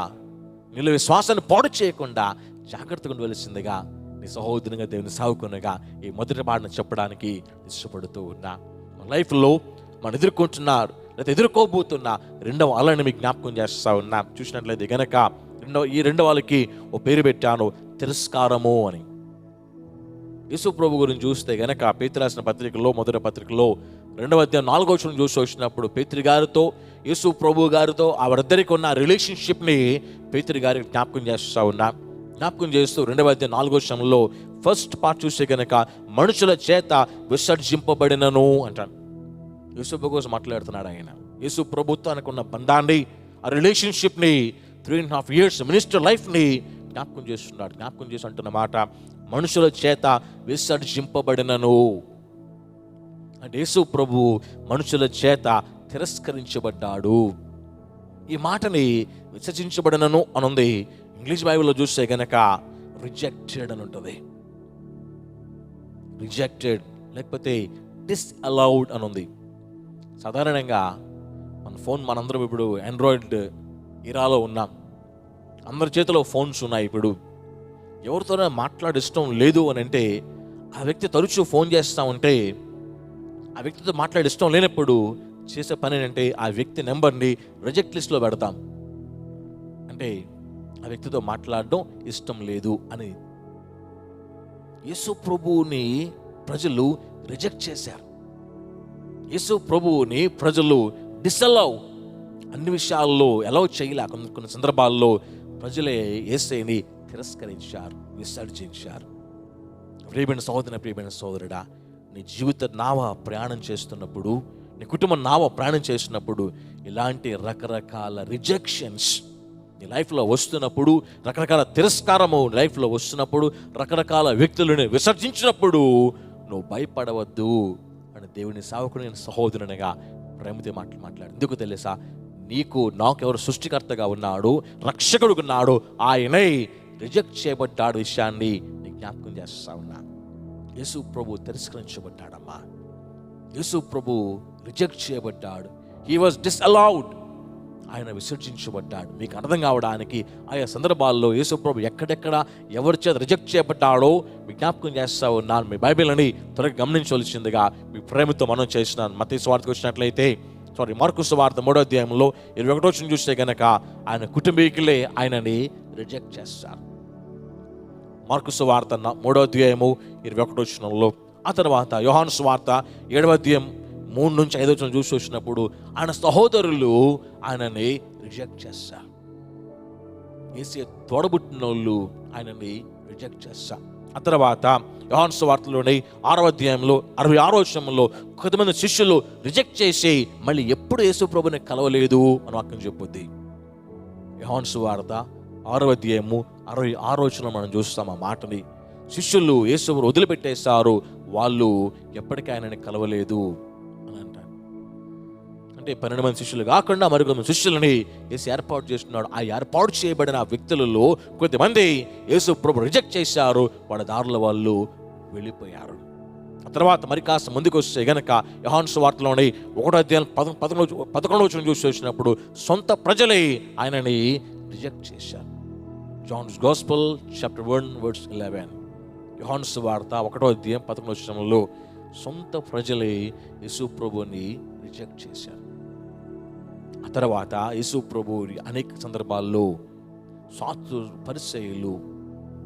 Speaker 1: నీళ్ళ విశ్వాసాన్ని పాడు చేయకుండా జాగ్రత్తగా ఉండవలసిందిగా నీ సహోదరునిగా దేవుని సాగుకునగా ఈ మొదటి పాటను చెప్పడానికి ఇష్టపడుతూ ఉన్నా. మన లైఫ్లో మనం ఎదుర్కోబోతున్న రెండవ అలని మీకు జ్ఞాపకం చేస్తూ ఉన్నా. చూసినట్లయితే గనక ఈ రెండవ వాళ్ళకి ఓ పేరు పెట్టాను, తిరస్కారము అని. యేసు ప్రభు గురించి చూస్తే గనక పేతురు రాసిన పత్రికలో, మొదటి పత్రికలో 2వ అధ్యాయం 4వ వచనం చూసి వచ్చినప్పుడు పేతురు గారితో యేసు ప్రభు గారితో వారిద్దరికి ఉన్న రిలేషన్షిప్ని పేతురు గారికి జ్ఞాపకం చేస్తూ 2వ అధ్యాయం 4వ వచనంలో ఫస్ట్ పార్ట్ చూస్తే గనక మనుషుల చేత విసర్జింపబడినను అంటాను. యేసు ప్రభు కోసం మాట్లాడుతున్నాడు ఆయన. యేసు ప్రభుతో అనుకున్న బంధాన్ని, ఆ రిలేషన్షిప్ని, 3.5 years మినిస్టర్ లైఫ్ని జ్ఞాపకం చేసి అంటున్న మాట, మనుషుల చేత విసర్జింపబడినను అంటే యేసు ప్రభు మనుషుల చేత తిరస్కరించబడ్డాడు. ఈ మాటని విసర్జించబడినను అని ఉంది. ఇంగ్లీష్ బైబిల్లో చూస్తే గనక రిజెక్టెడ్ అని ఉంటుంది. రిజెక్టెడ్ లేకపోతే డిస్అలౌడ్ అని ఉంది. సాధారణంగా మన ఫోన్, మనందరం ఇప్పుడు ఆండ్రాయిడ్ ఇరాలో ఉన్నాం. అందరి చేతిలో ఫోన్స్ ఉన్నాయి. ఇప్పుడు ఎవరితోనే మాట్లాడే ఇష్టం లేదు అని అంటే ఆ వ్యక్తి తరచూ ఫోన్ చేస్తూ ఉంటే, ఆ వ్యక్తితో మాట్లాడే ఇష్టం లేనప్పుడు చేసే పని ఏంటంటే ఆ వ్యక్తి నెంబర్ని రిజెక్ట్ లిస్ట్లో పెడతాం. అంటే ఆ వ్యక్తితో మాట్లాడడం ఇష్టం లేదు అని. యేసు ప్రభువుని ప్రజలు రిజెక్ట్ చేశారు. యేసు ప్రభువుని ప్రజలు డిసలౌ, అన్ని విషయాల్లో అలౌ చేయలే. కొన్ని సందర్భాల్లో ప్రజలే యేసయ్యని తిరస్కరించారు, విసర్జించారు. ప్రియమైన సోదరుడా, నీ జీవిత నావ ప్రయాణం చేస్తున్నప్పుడు, నీ కుటుంబం నావ ప్రయాణం చేస్తున్నప్పుడు ఇలాంటి రకరకాల రిజెక్షన్స్ నీ లైఫ్లో వస్తున్నప్పుడు, రకరకాల తిరస్కారము నీ లైఫ్లో వస్తున్నప్పుడు, రకరకాల వ్యక్తులను విసర్జించినప్పుడు నువ్వు భయపడవద్దు అని దేవుని సేవకుని, నేను సహోదరునిగా ప్రేమతో మాట్లాడు. ఎందుకు తెలుసా? నీకు నాకెవరు సృష్టికర్తగా ఉన్నాడు, రక్షకుడు ఉన్నాడు, ఆయనే రిజెక్ట్ చేయబడ్డాడు విషయాన్ని నీ జ్ఞాపకం చేస్తా ఉన్నా. యేసు ప్రభు తిరస్కరించబడ్డాడమ్మా. యేసు ప్రభు రిజెక్ట్ చేయబడ్డాడు. He was disallowed. ఆయన విసర్జించబడ్డాడు. మీకు అర్థం కావడానికి ఆయా సందర్భాల్లో యేసు ప్రభు ఎక్కడెక్కడ ఎవరి చేత రిజెక్ట్ చేయబడ్డాడో మీ జ్ఞాపకం చేస్తా ఉన్నాను. మీ బైబిల్ని త్వరగా గమనించవలసిందిగా మీ ప్రేమతో మనం చేసినాను. మత్తయి సువార్తకు వచ్చినట్లయితే, మార్కు సువార్త 3వ అధ్యాయంలో 21వ వచనం చూస్తే గనక ఆయన కుటుంబీకులే ఆయనని రిజెక్ట్ చేస్తారు. మార్కు సువార్త 3వ అధ్యాయము 21వ వచనంలో, ఆ తర్వాత యోహాను సువార్త 7వ అధ్యాయం 3 నుంచి 5వ వచనం చూసి వచ్చినప్పుడు ఆయన సహోదరులు ఆయనని రిజెక్ట్ చేస్తారు. యేసయ్య తోడబుట్టిన వాళ్ళు ఆయనని రిజెక్ట్ చేస్తారు. ఆ తర్వాత యోహాను సువార్తలోని 6వ అధ్యాయంలో 66వ వచనంలో కొంతమంది శిష్యులు రిజెక్ట్ చేసి మళ్ళీ ఎప్పుడు యేసు ప్రభుని కలవలేదు అని వాక్యం చెప్పుద్ది. యోహాను సువార్త 6వ అధ్యాయము 66వ వచనం మనం చూస్తాం ఆ మాటని. శిష్యులు యేసు ప్రభువుని వదిలిపెట్టేశారు, వాళ్ళు ఎప్పటికీ ఆయనని కలవలేదు అని అంటారు. అంటే 12 మంది శిష్యులు కాకుండా మరికొంతమంది శిష్యులని యేసు ఏర్పాటు చేస్తున్నాడు. ఆ ఏర్పాటు చేయబడిన వ్యక్తులలో కొంతమంది యేసు ప్రభు రిజెక్ట్ చేశారు, వాళ్ళ దారుల వాళ్ళు వెళ్ళిపోయారు. ఆ తర్వాత మరి కాస్త ముందుకు వస్తే గనక యోహాను సువార్తలోని 1వ అధ్యాయం 11వ వచనం చూసి వచ్చినప్పుడు సొంత ప్రజలే ఆయనని రిజెక్ట్ చేశారు. Johne's gospel chapter 1:11. యోహాను సువార్త 1వ అధ్యాయం 11వ వచనంలో సొంత ప్రజలే యేసు ప్రభుని రిజెక్ట్ చేశారు. ఆ తర్వాత యేసు ప్రభు అనేక సందర్భాల్లో శాస్త్రులు, పరిసయ్యులు,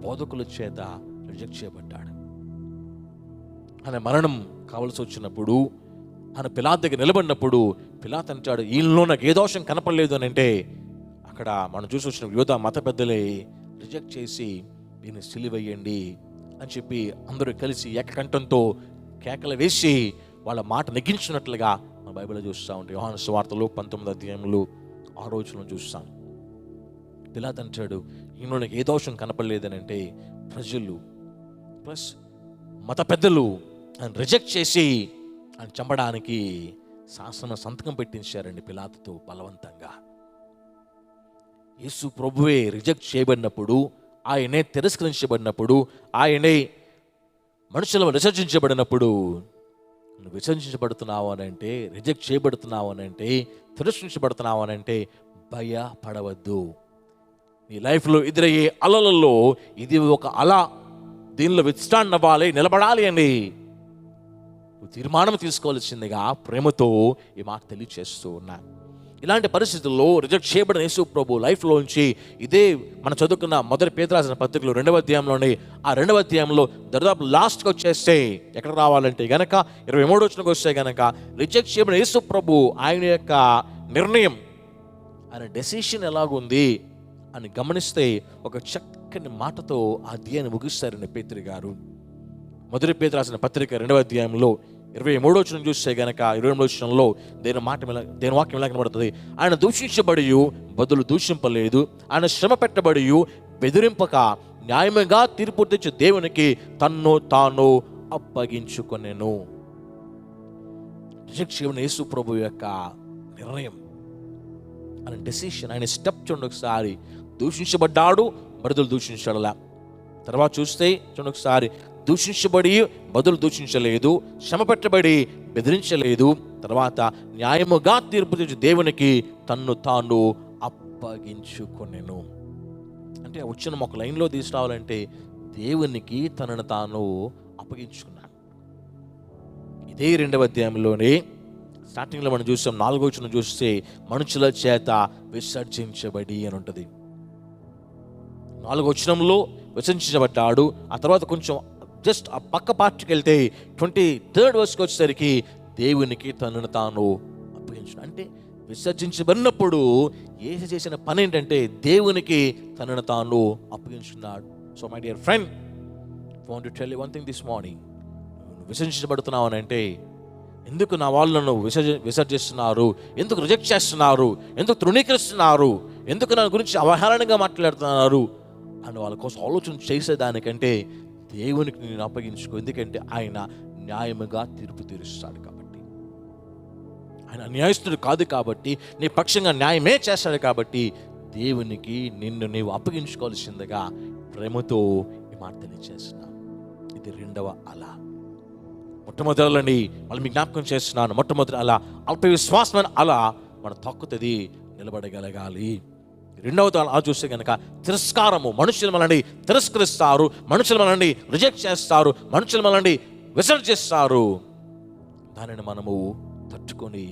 Speaker 1: బోధకుల చేత రిజెక్ట్ చేయబడ్డాడు. ఆయన మరణం కావలసి వచ్చినప్పుడు, ఆయన పిలాతు దగ్గర నిలబడినప్పుడు పిలాతు అంటాడు, ఈయనలో నాకు ఏ దోషం కనపడలేదు అని అంటే, అక్కడ మనం చూసి వచ్చిన యూదా మత పెద్దలే రిజెక్ట్ చేసి దీన్ని సిలువేయండి అని చెప్పి అందరూ కలిసి ఏకకంఠంతో కేకలు వేసి వాళ్ళ మాట నెగ్గించినట్లుగా మన బైబిల్లో చూస్తూ ఉంటాం. యోహాను సువార్తలో 19వ అధ్యాయంలో 6వ వచనం చూస్తాం. పిలాతు అంటాడు, ఈయనలో నాకు ఏ దోషం కనపడలేదని అంటే, ప్రజలు ప్లస్ మత పెద్దలు ఆయన రిజెక్ట్ చేసి ఆయన చంపడానికి శాసన సంతకం పెట్టించారండి పిలాతుతో బలవంతంగా. యేసు ప్రభువే రిజెక్ట్ చేయబడినప్పుడు, ఆయనే తిరస్కరించబడినప్పుడు, ఆయనే మనుషులను విసర్జించబడినప్పుడు, నువ్వు విసర్జించబడుతున్నావు అని అంటే, రిజెక్ట్ చేయబడుతున్నావు అని అంటే, తిరస్కరించబడుతున్నావు అని అంటే భయపడవద్దు. నీ లైఫ్లో ఎదురయ్యే అలలలో ఇది ఒక అల, దీనిలో విత్స్టాండ్ అవ్వాలి, నిలబడాలి అని నువ్వు తీర్మానం తీసుకోవాల్సిందిగా ప్రేమతో ఈ మాట తెలియచేస్తూ ఉన్నా. ఇలాంటి పరిస్థితుల్లో రిజెక్ట్ చేయబడిన యేసు ప్రభు లైఫ్లోంచి ఇదే మనం చదువుకున్న మొదటి పేతురు రాసిన పత్రికలో 2వ అధ్యాయంలోని ఆ 2వ అధ్యాయంలో దాదాపు లాస్ట్కి వచ్చేస్తే ఎక్కడ రావాలంటే గనక 23వ వచనంకి వస్తే గనక రిజెక్ట్ చేయబడిన యేసు ప్రభు ఆయన యొక్క నిర్ణయం, ఆయన డెసిషన్ ఎలాగుంది అని గమనిస్తే ఒక చక్కని మాటతో ఆ అధ్యాయాన్ని ముగిస్తారండి పేతురు గారు. మొదటి పేతురు రాసిన పత్రిక 2వ అధ్యాయంలో 23వ వచనం చూస్తే గనక 28వ వచనంలో దేని వాక్యం ఎలా కనబడుతుంది? ఆయన దూషించబడి బదులు దూషింపలేదు, ఆయన శ్రమ పెట్టబడి బెదిరింపక న్యాయముగా తీర్పు తెచ్చి దేవునికి తన్ను తాను అప్పగించుకొనెను. యేసు ప్రభు యొక్క నిర్ణయం, ఆయన డెసిషన్, ఆయన స్టెప్ చూడండి ఒకసారి. దూషించబడ్డాడు, బదులు దూషించడలా. తర్వాత చూస్తే చూడండి ఒకసారి, దూషించబడి బదులు దూషించలేదు, శ్రమ పెట్టబడి బెదిరించలేదు, తర్వాత న్యాయముగా తీర్పు తెచ్చి దేవునికి తన్ను తాను అప్పగించుకొనెను. అంటే వచ్చిన ఒక లైన్లో తీసుకురావాలంటే దేవునికి తనను తాను అప్పగించుకున్నాను. ఇదే 2వ అధ్యాయంలోనే స్టార్టింగ్లో మనం చూస్తాం, 4వ వచనం చూస్తే మనుషుల చేత విసర్జించబడి అని ఉంటుంది. 4వ వచనంలో విసర్జించబడ్డాడు. ఆ తర్వాత కొంచెం జస్ట్ ఆ పక్క పార్ట్కి వెళ్తే 23rd వర్స్కి వచ్చేసరికి దేవునికి తనను తాను అప్పగించు. అంటే విసర్జించబడినప్పుడు యేసు చేసిన పని ఏంటంటే దేవునికి తనను తాను అప్పగించుకున్నాడు. So my dear friend, I want to tell you one thing this morning. నువ్వు విసర్జించబడుతున్నావు అని అంటే, ఎందుకు నా వాళ్ళను విసర్జిస్తున్నారు, ఎందుకు రిజెక్ట్ చేస్తున్నారు, ఎందుకు తృణీకరిస్తున్నారు, ఎందుకు నా గురించి అవహేళనగా మాట్లాడుతున్నారు అని వాళ్ళ కోసం ఆలోచన చేసేదానికంటే దేవునికి నేను అప్పగించుకో. ఎందుకంటే ఆయన న్యాయముగా తీర్పు తీరుస్తాడు కాబట్టి, ఆయన అన్యాయస్తుడు కాదు కాబట్టి, నీ పక్షంగా న్యాయమే చేస్తాడు కాబట్టి దేవునికి నిన్ను నీవు అప్పగించుకోవాల్సిందిగా ప్రేమతో ఈ మాట తెలియజేస్తున్నాను. ఇది రెండవ అల. మొట్టమొదలండి మళ్ళీ మీకు జ్ఞాపకం చేస్తున్నాను, మొట్టమొదటి అల అల్ప విశ్వాసమైన అల మన తక్కుతుంది నిలబడగలగాలి. రెండవది అలా చూస్తే కనుక తిరస్కారము. మనుషులు మనల్ని తిరస్కరిస్తారు, మనుషులు మనల్ని రిజెక్ట్ చేస్తారు, మనుషులు మనల్ని విసర్జిస్తారు. దానిని మనము తట్టుకొని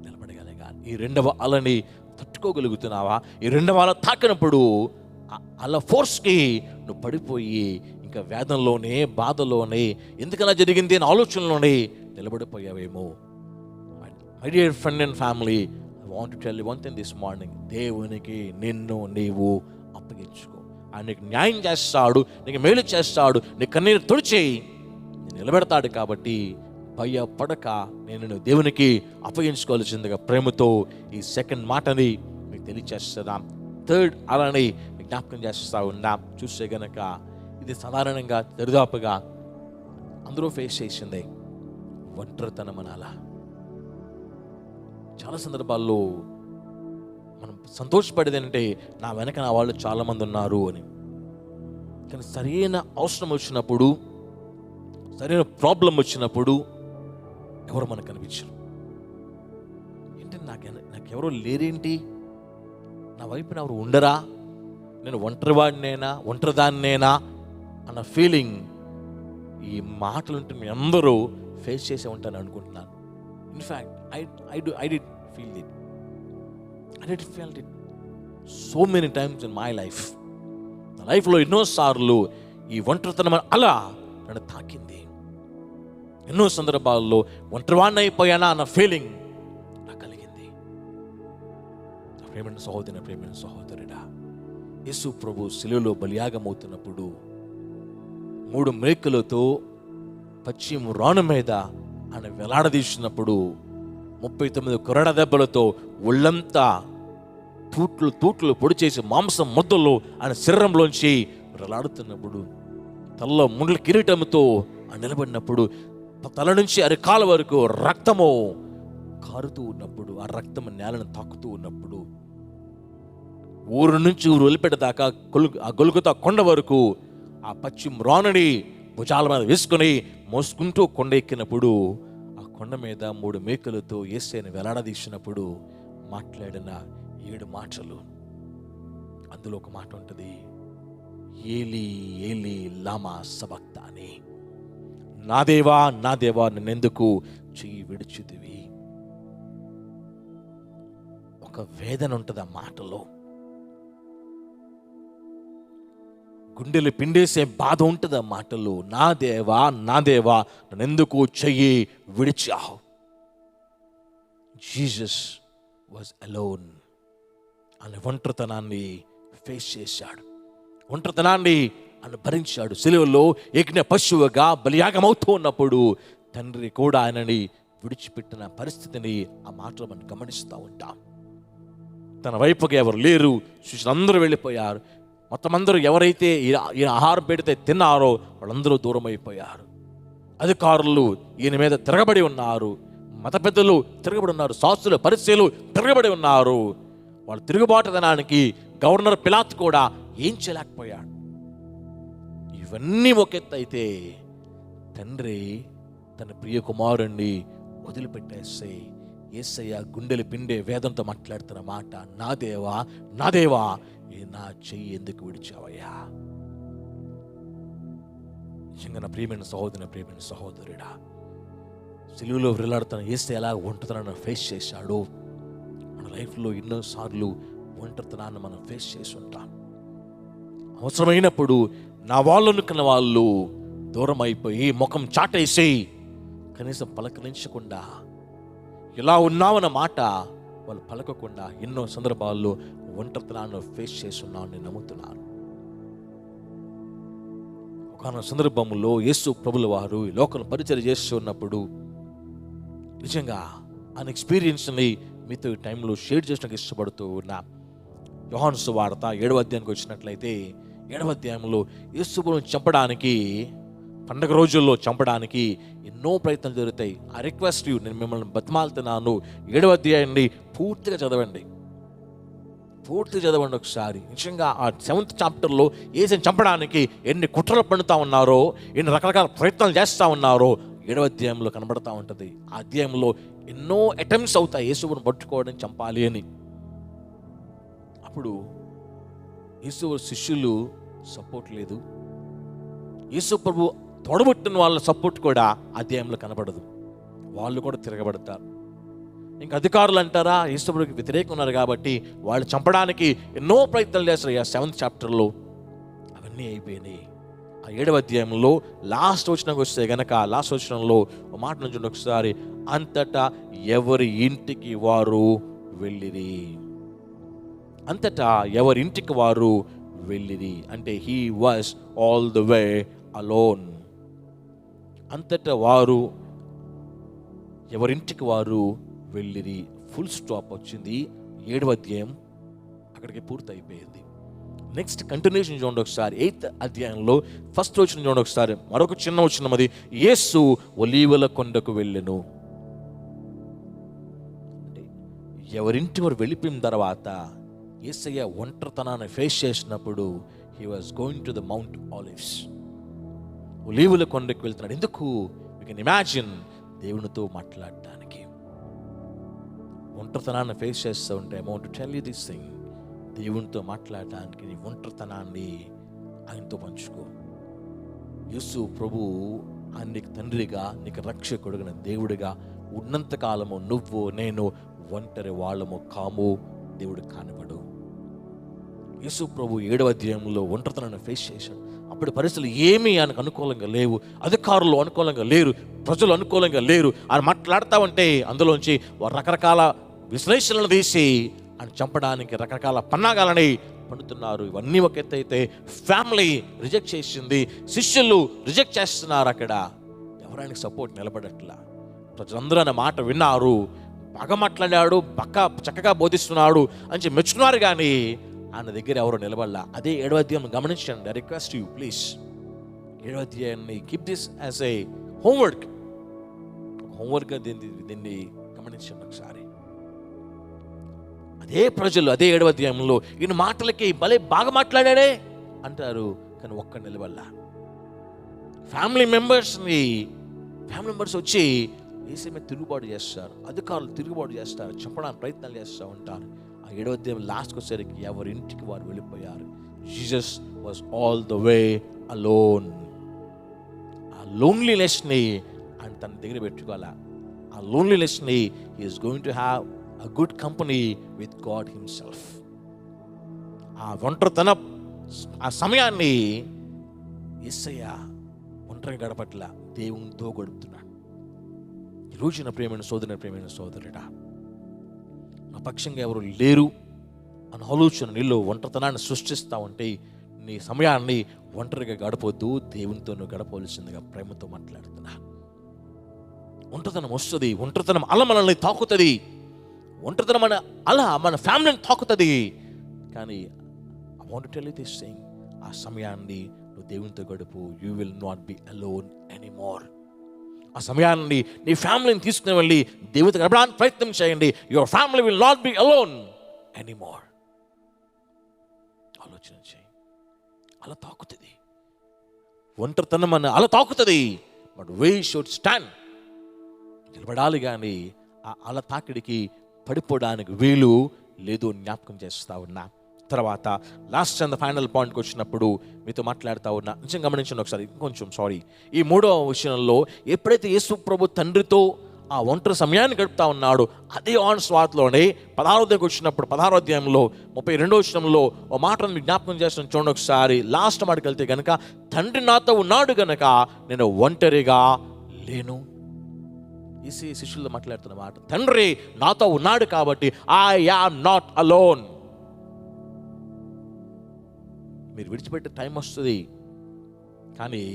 Speaker 1: నిలబడగలగాలి. ఈ రెండవ అలని తట్టుకోగలుగుతున్నావా? ఈ రెండవ అల తాకినప్పుడు అలా ఫోర్స్కి నువ్వు పడిపోయి ఇంకా వేదనలోనే, బాధలోనే, ఎందుకలా జరిగింది అని ఆలోచనలోనే నిలబడిపోయావేమో. My dear friend and family, I want to tell you one thing this morning. దేవునికి నిన్ను నీవు అప్పగించుకో. ఆయన నీకు న్యాయం చేస్తాడు, నీకు మేలు చేస్తాడు, నీ కన్నీరు తుడిచేయి నిలబెడతాడు. కాబట్టి భయపడక నేను దేవునికి అప్పగించుకోవాల్సిందిగా ప్రేమతో ఈ సెకండ్ మాటని మీకు తెలియచేస్తున్నాం. థర్డ్ అలాని మీకు జ్ఞాపకం చేస్తూ ఉన్నాం. చూస్తే గనక ఇది సాధారణంగా దరిదాపుగా అందరూ ఫేస్ చేసిందే, ఒంటరితనం అనాలా. చాలా సందర్భాల్లో మనం సంతోషపడేది అంటే నా వెనక నా వాళ్ళు చాలామంది ఉన్నారు అని. కానీ సరైన అవసరం వచ్చినప్పుడు, సరైన ప్రాబ్లం వచ్చినప్పుడు ఎవరు మనకు కనిపించరు. ఏంటి నాకెవరో లేరేంటి, నా వైపున ఎవరు ఉండరా, నేను ఒంటరివాడినేనా, ఒంటరిదాన్నేనా అన్న ఫీలింగ్, ఈ మాటలుంటే మీ అందరూ ఫేస్ చేసే ఉంటాను అనుకుంటున్నాను. In fact I did feel it. I did felt it so many times in my life. నా లైఫ్లో ఎన్నోసార్లు ఈ ఒంటరితనం అలా నన్ను తాకింది. ఎన్నో సందర్భాల్లో ఒంటరివాడిని అయిపోయానా అన్న ఫీలింగ్ నాకు కలిగింది. ప్రేమైన సహోదరి, ప్రేమైన సహోదరుడా, యేసు ప్రభు శిలువలో బలియాగమవుతున్నప్పుడు 3 మేకులతో పచ్చి రాను మీద ఆయన వేలాడదీసినప్పుడు 39 కొరడ దెబ్బలతో ఒళ్ళంతా తూట్లు పొడి చేసి మాంసం ముద్దలు ఆయన శరీరంలోంచి వేలాడుతున్నప్పుడు, తలలో ముండ్ల కిరీటంతో నిలబడినప్పుడు, తల నుంచి అరికాల వరకు రక్తము కారుతూ ఉన్నప్పుడు, ఆ రక్తం నేలను తాకుతూ ఉన్నప్పుడు, ఊరు నుంచి ఊరు వదిలిపెట్టదాకా ఆ గొలుగుతా కొండ వరకు ఆ పచ్చి రానుని భుజాల మీద వేసుకొని మోసుకుంటూ కొండ ఎక్కినప్పుడు, ఆ కొండ మీద 3 మేకలతో యేసుని వేలాడదీసినప్పుడు మాట్లాడిన 7 మాటలు. అందులో ఒక మాట ఉంటుంది, ఏలీ ఏలీ లామా సబక్తాని, నా దేవా నా దేవా నన్నెందుకు చెయ్యి విడిచితివి. ఒక వేదన ఉంటుంది ఆ మాటలో, గుండెలు పిండేసే బాధ ఉంటుంది ఆ మాటలు. నా దేవా నా దేవా నన్నెందుకు చెయ్యి విడిచావు. Jesus was alone. ఆయన ఒంటరితనాన్ని ఫేస్ చేశాడు, ఒంటరితనాన్ని ఆయన భరించాడు. సిలువలో యజ్ఞ పశువుగా బలియాగమవుతూ ఉన్నప్పుడు తండ్రి కూడా ఆయనని విడిచిపెట్టిన పరిస్థితిని ఆ మాటలో మనం గమనిస్తూ ఉంటాం. తన వైపుగా ఎవరు లేరు, శిష్యులందరూ వెళ్ళిపోయారు. మొత్తం అందరూ ఎవరైతే ఈయన ఆహారం పెడితే తిన్నారో వాళ్ళందరూ దూరం అయిపోయారు. అధికారులు ఈయన మీద తిరగబడి ఉన్నారు, మత పెద్దలు తిరగబడి ఉన్నారు, శాస్త్రులు పరిచయులు తిరగబడి ఉన్నారు. వాళ్ళు తిరుగుబాటుదనానికి గవర్నర్ పిలాతు కూడా ఏం చేయలేకపోయాడు. ఇవన్నీ ఒక ఎత్తు అయితే, తండ్రి తన ప్రియ కుమారుణ్ణి వదిలిపెట్టేస్తే యేసయ్య గుండెలు పిండే వేదంతో మాట్లాడుతున్న మాట, నా దేవా నా దేవా నా చెయ్యి ఎందుకు విడిచావయ్యా. నిజంగా నా ప్రియమైన సహోదరుని, ప్రియమైన సహోదరుడా, సిలువలో వేలాడుతున్న యేసయ్య ఎలా ఒంటరితనాన్ని ఫేస్ చేశాడో మన లైఫ్లో ఎన్నోసార్లు ఒంటరితనాన్ని మనం ఫేస్ చేసి ఉంటాం. అవసరమైనప్పుడు నా వాళ్ళు అనుకున్న వాళ్ళు దూరం అయిపోయి ముఖం చాటేసి కనీసం పలకరించకుండా ఇలా ఉన్నావన్న మాట వాళ్ళు పలకకుండా ఎన్నో సందర్భాల్లో ఒంటరితనాన్ని ఫేస్ చేస్తున్నాను నేను నమ్ముతున్నాను. ఒక సందర్భంలో యేసు ప్రభుల వారు ఈ లోకం పరిచయం చేస్తున్నప్పుడు నిజంగా ఆ ఎక్స్పీరియన్స్ని మీతో ఈ టైంలో షేర్ చేయడానికి ఇష్టపడుతూ ఉన్నా. యోహాను సువార్త 7వ అధ్యాయానికి వచ్చినట్లయితే 7వ అధ్యాయంలో యేసు ప్రభువును చంపడానికి, పండగ రోజుల్లో చంపడానికి ఎన్నో ప్రయత్నాలు జరుగుతాయి. ఆ రిక్వెస్ట్ యూ, నేను మిమ్మల్ని బతిమాలుతున్నాను, 7వ అధ్యాయాన్ని పూర్తిగా చదవండి, పూర్తిగా చదవండి ఒకసారి. నిజంగా ఆ 7th చాప్టర్లో యేసుని చంపడానికి ఎన్ని కుట్రలు పడుతూ ఉన్నారో, ఎన్ని రకరకాల ప్రయత్నాలు చేస్తూ ఉన్నారో 7వ అధ్యాయంలో కనబడతా ఉంటుంది. ఆ అధ్యాయంలో ఎన్నో అటెంప్ట్స్ అవుతాయి యేసుని పట్టుకోవడం, చంపాలి అని. అప్పుడు యేసు శిష్యులు సపోర్ట్ లేదు, యేసు ప్రభు తోడబుట్టిన వాళ్ళ సపోర్ట్ కూడా అధ్యాయంలో కనబడదు. వాళ్ళు కూడా తిరగబడతారు. ఇంకా అధికారులు అంటారా, యేసు ప్రభుకి వ్యతిరేకంగా ఉన్నారు కాబట్టి వాళ్ళు చంపడానికి ఎన్నో ప్రయత్నాలు చేస్తారు. ఆ 7th చాప్టర్లో అవన్నీ అయిపోయినాయి. ఆ 7వ అధ్యాయంలో లాస్ట్ వచనంకి వస్తే గనక, లాస్ట్ వచనంలో ఒక మాట నుంచి ఒకసారి, అంతటా ఎవరి ఇంటికి వారు వెళ్ళిరి. అంతటా ఎవరి ఇంటికి వారు వెళ్ళిరి అంటే he was all the way alone. అంతటా వారు ఎవరింటికి వారు వెళ్ళిరి. ఫుల్ స్టాప్ వచ్చింది. 7వ అధ్యాయం అక్కడికి పూర్తి అయిపోయింది. నెక్స్ట్ కంటిన్యూషన్ చూడండి ఒకసారి. 8th అధ్యాయంలో ఫస్ట్ వచనం చూడండి ఒకసారి. మరొక చిన్న వచనం అది, యేసు ఒలీవల కొండకు వెళ్ళెను. అంటే ఎవరింటి వారు వెళ్ళిపోయిన తర్వాత యేసయ్య ఒంటరితనాన్ని ఫేస్ చేసినప్పుడు he was going to the Mount Olives. ఒలీవల కొండకు వెళ్తున్నాడు. ఎందుకు? యూ కెన్ ఇమాజిన్, దేవునితో మాట్లాడటానికి. ఒంటరితనాన్ని ఫేస్ చేస్తూ ఉంటే I want to tell you this thing, దేవునితో మాట్లాడటానికి నీ ఒంటరితనాన్ని ఆయనతో పంచుకో. యేసు ప్రభు నీకు తండ్రిగా, నీకు రక్షకుడుగా, దేవుడిగా ఉన్నంతకాలము నువ్వు నేను ఒంటరి వాళ్ళము కాము, దేవుడు కానివాడు. యేసు ప్రభు 7వ అధ్యాయంలో ఒంటరితనాన్ని ఫేస్ చేశాడు. అప్పుడు పరిస్థితులు ఏమీ ఆయనకు అనుకూలంగా లేవు, అధికారులు అనుకూలంగా లేరు, ప్రజలు అనుకూలంగా లేరు. ఆయన మాట్లాడుతూ ఉంటే అందులోంచి రకరకాల విశ్లేషణలు తీసి ఆయన చంపడానికి రకరకాల పన్నాగాలని పండుతున్నారు. ఇవన్నీ ఒక ఎత్తు అయితే ఫ్యామిలీ రిజెక్ట్ చేసింది, శిష్యులు రిజెక్ట్ చేస్తున్నారు. అక్కడ ఎవరైనా సపోర్ట్ నిలబడట్లా. ప్రజలందరూ అనే మాట విన్నారు, బాగా మాట్లాడాడు, చక్కగా బోధిస్తున్నాడు అని చెప్పి మెచ్చుకున్నారు. కానీ ఆయన దగ్గర ఎవరు నిలబడలా. అదే 7వ అధ్యాయం గమనించండి. ఐ రిక్వెస్ట్ యూ ప్లీజ్, 7వ అధ్యాయాన్ని keep this as a homework. దీన్ని గమనించండి ఒకసారి. అదే ప్రజలు అదే 7వ అధ్యాయంలో ఈయన మాటలకి భలే బాగా మాట్లాడాడే అంటారు, కానీ ఒక్క నిలబడలా. ఫ్యామిలీ మెంబర్స్ వచ్చి యేసు మీద తిరుగుబాటు చేస్తారు, అధికారులు తిరుగుబాటు చేస్తారు, చెప్పడానికి ప్రయత్నాలు చేస్తూ ఉంటారు. ఆ 7వ అధ్యాయం లాస్ట్కి వచ్చేసరికి ఎవరింటికి వారు వెళ్ళిపోయారు. Jesus was all the way alone. ఆ లోన్లీనెస్ని ఆయన తన దగ్గర పెట్టుకోవాలా. ఆ లోన్లీనెస్ని he is going to have a good company with God himself. ఆ ఒంటరితన ఆ సమయాన్ని యేసయ్య ఒంటరి గడపట్ల దేవునితో గడుపుతున్నాడు. ఈరోజు నా ప్రియమైన సోదరుడా, నా పక్షంగా ఎవరు లేరు అన్న ఆలోచన నీలో ఒంటరితనాన్ని సృష్టిస్తూ ఉంటే నీ సమయాన్ని ఒంటరిగా గడపొద్దు, దేవునితో నువ్వు గడపవలసిందిగా ప్రేమతో మాట్లాడుతున్నా. ఒంటరితనం వస్తుంది, ఒంటరితనం అలా మనల్ని తాకుతుంది, ఒంటరితనం అలా మన ఫ్యామిలీని తాకుతుంది. కానీ I want to tell you this thing, ఆ సమయాన్ని నువ్వు దేవునితో గడుపు. You will not be alone anymore. ఆ సమయాన్ని నీ ఫ్యామిలీని తీసుకుని వెళ్ళి దేవునితో గడపడానికి ప్రయత్నం చేయండి. Your family will not be alone anymore. ఆలోచన చేయి. అలా తాకుతుంది ఒంటరితనం అలా తాకుతుంది. బట్ వీ షుడ్ స్టాండ్, నిలబడాలి. కానీ అలా తాకిడికి పడిపోవడానికి వీలు లేదు, జ్ఞాపకం చేస్తూ ఉన్నా. తర్వాత లాస్ట్ అండ్ ఫైనల్ పాయింట్కి వచ్చినప్పుడు మీతో మాట్లాడుతూ ఉన్నా. నిజంగా గమనించండి ఒకసారి, ఈ 3వ విషయంలో ఎప్పుడైతే యేసు ప్రభు తండ్రితో ఆ ఒంటరి సమయాన్ని గడుపుతా ఉన్నాడు, అదే ఆన్ స్వార్థలోనే 16వ దగ్గరికి వచ్చినప్పుడు 16వ అధ్యాయంలో 32వ వచనంలో ఓ మాటను జ్ఞాపకం చేస్తాను చూడండి ఒకసారి. లాస్ట్ మాటకి వెళ్తే కనుక, తండ్రి నాతో ఉన్నాడు గనక నేను ఒంటరిగా లేను. యేసు శిష్యులతో మాట్లాడుతున్న మాట, తండ్రి నాతో ఉన్నాడు కాబట్టి ఐ యామ్ నాట్ అలోన్. మీరు విడిచిపెట్టే టైం వస్తుంది, కానీ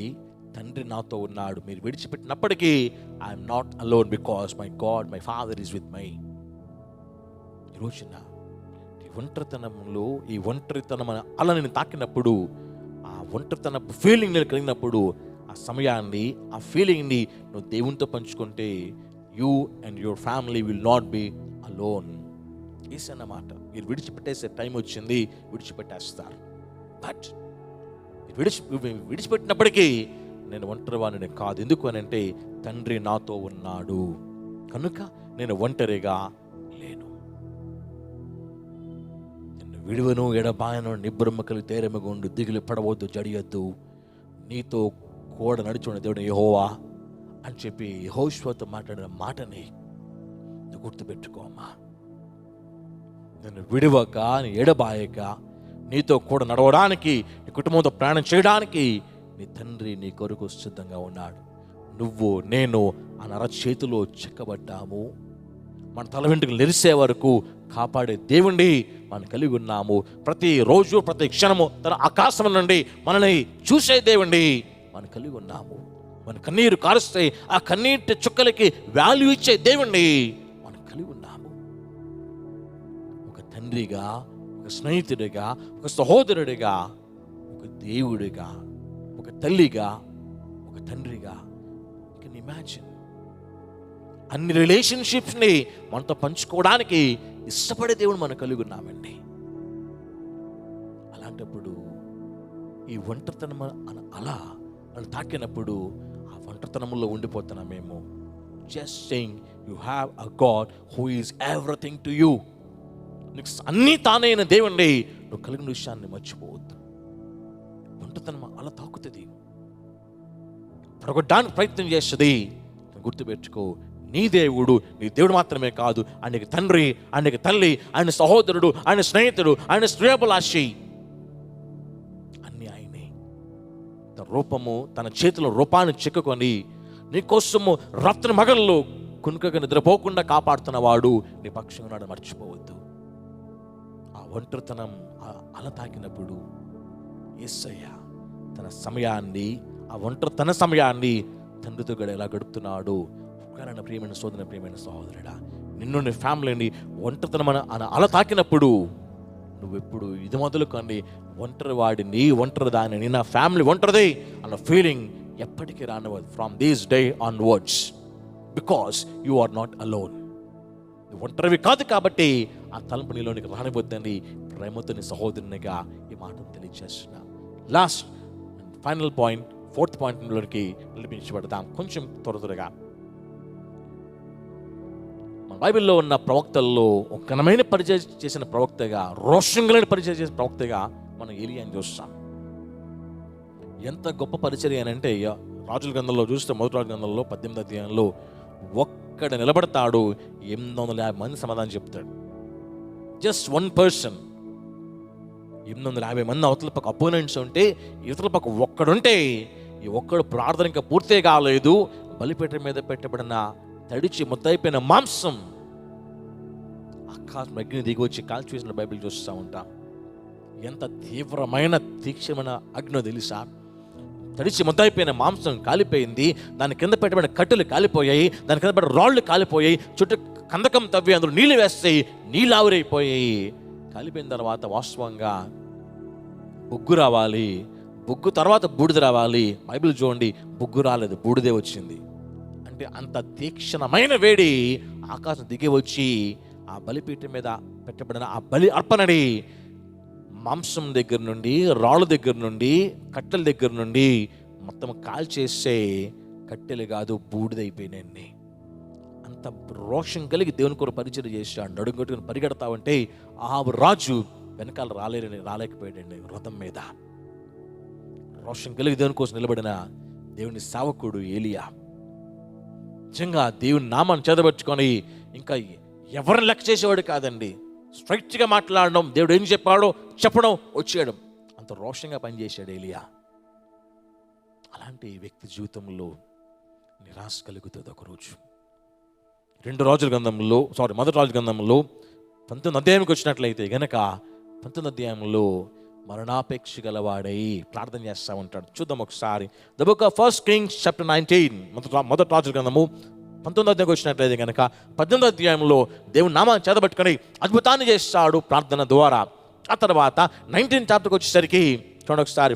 Speaker 1: తండ్రి నాతో ఉన్నాడు. మీరు విడిచిపెట్టినప్పటికీ I'm not alone because my God, my father is with my. ఈరోజున ఈ ఒంటరితనంలో, ఈ ఒంటరితనం అలా నేను తాకినప్పుడు, ఆ ఒంటరితనపు ఫీలింగ్ నేను కలిగినప్పుడు, ఆ సమయాన్ని, ఆ ఫీలింగ్ని నువ్వు దేవునితో పంచుకుంటే you and your family will not be alone. అన్నమాట. మీరు విడిచిపెట్టేసే టైం వచ్చింది, విడిచిపెట్టేస్తారు. బట్ విడిచిపెట్టినప్పటికీ నేను ఒంటరి వాడిని కాదు. ఎందుకు అని అంటే తండ్రి నాతో ఉన్నాడు కనుక నేను ఒంటరిగా లేను. నిన్ను విడువను, ఎడబాయను, నిబ్రహ్మకలు తేరెమగుండు, దిగులు పడవద్దు, జడియొద్దు, నీతో కూడా నడుచున్న దేవుడు యెహోవా అని చెప్పి యెహోషువతో మాట్లాడిన మాటని నువ్వు గుర్తుపెట్టుకో అమ్మా. నిన్ను విడువక, నీ ఎడబాయక, నీతో కూడా నడవడానికి, నీ కుటుంబంతో ప్రయాణం చేయడానికి నీ తండ్రి నీ కొరకు సిద్ధంగా ఉన్నాడు. నువ్వు నేను ఆ నరచేతిలో చెక్కబడ్డాము. మన తల వెంట్రుకలు నెరిసే వరకు కాపాడే దేవుణ్ణి మనం కలిగి ఉన్నాము. ప్రతిరోజు, ప్రతి క్షణము తన ఆకాశం నుండి మనల్ని చూసే దేవుణ్ణి మనం కలిగి ఉన్నాము. మన కన్నీరు కారుస్తే ఆ కన్నీటి చుక్కలకి వాల్యూ ఇచ్చే దేవుణ్ణి మనం కలిగి ఉన్నాము. ఒక తండ్రిగా, ఒక స్నేహితుడిగా, ఒక సహోదరుడిగా, ఒక దేవుడిగా, ఒక తల్లిగా, ఒక తండ్రిగా. యు కెన్ ఇమాజిన్ అన్ని రిలేషన్షిప్స్ని మనతో పంచుకోవడానికి ఇష్టపడే దేవుడు మనం కలిగి ఉన్నామండి. అలాంటప్పుడు ఈ ఒంటరితనం అలా మనం తాకినప్పుడు ఆ ఒంటరితనంలో ఉండిపోతున్నామేమో. Just saying you have a God who is everything to you. నీకు అన్నీ తానైన దేవుణ్ణి నువ్వు కలిగిన విషయాన్ని మర్చిపోవద్దు. ఒంటరితనం అలా తాకుతుంది, పడగొట్టడానికి ప్రయత్నం చేస్తుంది. గుర్తుపెట్టుకో, నీ దేవుడు నీ దేవుడు మాత్రమే కాదు, ఆయనకి తండ్రి, ఆయనకి తల్లి, ఆయన సహోదరుడు, ఆయన స్నేహితుడు, ఆయన శ్రేయభిలాషి, అన్ని ఆయనే. తన రూపము, తన చేతిలో రూపాన్ని చెక్కుకొని నీకోసము రాత్రి మగల్లో కునుకగా నిద్రపోకుండా కాపాడుతున్న వాడు నీ పక్షంగా ఉన్నాడు, మర్చిపోవద్దు. ఆ ఒంటరితనం అలా తాకినప్పుడు యేసయ్య తన సమయాన్ని, ఆ ఒంటరితన సమయాన్ని తండ్రితో గడ ఎలా గడుపుతున్నాడు. ఒకవేళ ప్రియమైన సోదరుని, ప్రియమైన సహోదరుడా, నిన్ను నీ ఫ్యామిలీని ఒంటరితనం అలా తాకినప్పుడు నువ్వెప్పుడు ఇది మొదలుకొని ఒంటరి వాడిని, ఒంటరి దానిని, నా ఫ్యామిలీ ఒంటరిది అన్న ఫీలింగ్ ఎప్పటికీ రానివ్వదు. From these day onwards, because you are not alone. నువ్వు ఒంటరివి కాదు కాబట్టి ఆ తలంపు నీలోనికి రానివద్దని ప్రేమతో నీ సహోదరునిగా ఈ మాటను తెలియజేస్తున్నా. లాస్ట్ ఫైనల్ పాయింట్, ఫోర్త్ పాయింట్లోకి నడిపించబడతాం కొంచెం త్వరగా. మన బైబిల్లో ఉన్న ప్రవక్తల్లో ఒక ఘనమైన పరిచయం చేసిన ప్రవక్తగా, రోషంగా పరిచయం చేసిన ప్రవక్తగా మనం ఏలియాని చూస్తాం. ఎంత గొప్ప పరిచర్య అని అంటే, రాజుల గ్రంథంలో చూస్తే మొదటి రాజుల గ్రంథంలో 18వ అధ్యాయంలో ఒక్కడ నిలబడతాడు, 850 మంది సమాధానం చెప్తాడు. Just one person. 850 మంది అవతల పక్క అపోనెంట్స్ ఉంటే, ఇవతల పక్క ఒక్కడుంటే, ఈ ఒక్కడు ప్రార్థన ఇంకా పూర్తే కాలేదు, బలిపీఠం మీద పెట్టబడిన తడిచి ముద్దయిపోయిన మాంసం ఆకాశం అగ్ని దిగి వచ్చి కాల్చివేసిన బైబిల్ చూస్తూ ఉంటాం. ఎంత తీవ్రమైన తీక్షమైన అగ్నో తెలుసా. తడిచి ముద్దయిపోయిన మాంసం కాలిపోయింది, దాని కింద పెట్టబడిన కట్టెలు కాలిపోయాయి, దాని కింద పెట్టిన రాళ్ళు కాలిపోయాయి, చుట్టూ కందకం తవ్వి అందులో నీళ్ళు వేస్తాయి, నీళ్ళు ఆవిరైపోయాయి. కాలిపోయిన తర్వాత వాస్తవంగా బొగ్గు రావాలి, బొగ్గు తర్వాత బూడిద రావాలి. బైబిల్ చూడండి, బొగ్గు రాలేదు, బూడిదే వచ్చింది. అంటే అంత తీక్షణమైన వేడి ఆకాశం దిగి వచ్చి ఆ బలిపీఠం మీద పెట్టబడిన ఆ బలి అర్పణని మాంసం దగ్గర నుండి, రాళ్ళ దగ్గర నుండి, కట్టెల దగ్గర నుండి మొత్తం కాల్చేసే కట్టెలు కాదు, బూడిదైపోయినాయి. అంత రోషం కలిగి దేవుని కొరకు పరిచయం చేశాడు. నడుగొట్టుకుని పరిగెడతావంటే ఆ రాజు వెనకాల రాలేకపోయాడండి. రథం మీద రోషం కలిగి దేవుని కోసం నిలబడిన దేవుని సేవకుడు ఏలియా నిజంగా దేవుని నామాన్ని చేతబట్టుకొని ఇంకా ఎవరిని లెక్క చేసేవాడు కాదండి. స్ట్రైట్గా మాట్లాడడం, దేవుడు ఏం చెప్పాడో చెప్పడం, వచ్చేయడం, అంత రోషంగా పనిచేశాడు ఏలియా. అలాంటి వ్యక్తి జీవితంలో నిరాశ కలుగుతుంది ఒకరోజు. మొదటి రాజుల గ్రంథంలో 19 అధ్యాయంకి వచ్చినట్లయితే గనక 19 అధ్యాయంలో మరణాపేక్ష గలవాడై ప్రార్థన చేస్తూ ఉంటాడు. చూద్దాం ఒకసారి. The book of 1 Kings chapter 19, మొదటి రాజుల గ్రంథము 19 అధ్యాయంకి వచ్చినట్లయితే కనుక 18 అధ్యాయంలో దేవుని నామాన్ని చేతబట్టుకొని అద్భుతాన్ని చేస్తాడు ప్రార్థన ద్వారా. ఆ తర్వాత 19 చాప్టర్కి వచ్చేసరికి చూడండి ఒకసారి,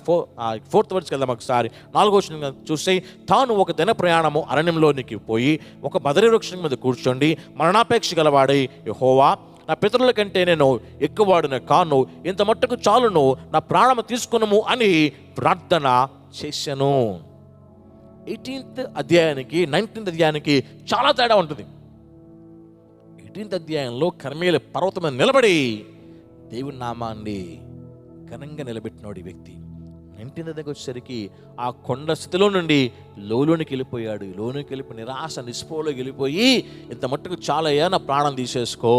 Speaker 1: 4th వర్స్కి వెళ్దాం ఒకసారి. 4వ వచనం చూస్తే, తాను ఒక దిన ప్రయాణము అరణ్యంలోనికి పోయి ఒక బదరి వృక్షం మీద కూర్చోండి మరణాపేక్ష గలవాడై, యెహోవా, నా పితరుల కంటే నేను ఎక్కువవాడిన కాను, ఇంత మట్టుకు చాలును, నా ప్రాణము తీసుకునము అని ప్రార్థన చేశాను. 18th అధ్యాయానికి 19th అధ్యాయానికి చాలా తేడా ఉంటుంది. 18th అధ్యాయంలో కర్మేలు పర్వతం మీద నిలబడి దేవుని నామాన్ని ఘనంగా నిలబెట్టినాడు ఈ వ్యక్తి. 19th దగ్గర వచ్చేసరికి ఆ కొండ స్థితిలో నుండి లోనికి వెళ్ళిపోయాడు. లోనికి వెళ్ళిపోయి నిరాశ నిస్పృహలోకి వెళ్ళిపోయి, ఇంత మట్టుకు చాలయ్యా, నా ప్రాణం తీసేసుకో,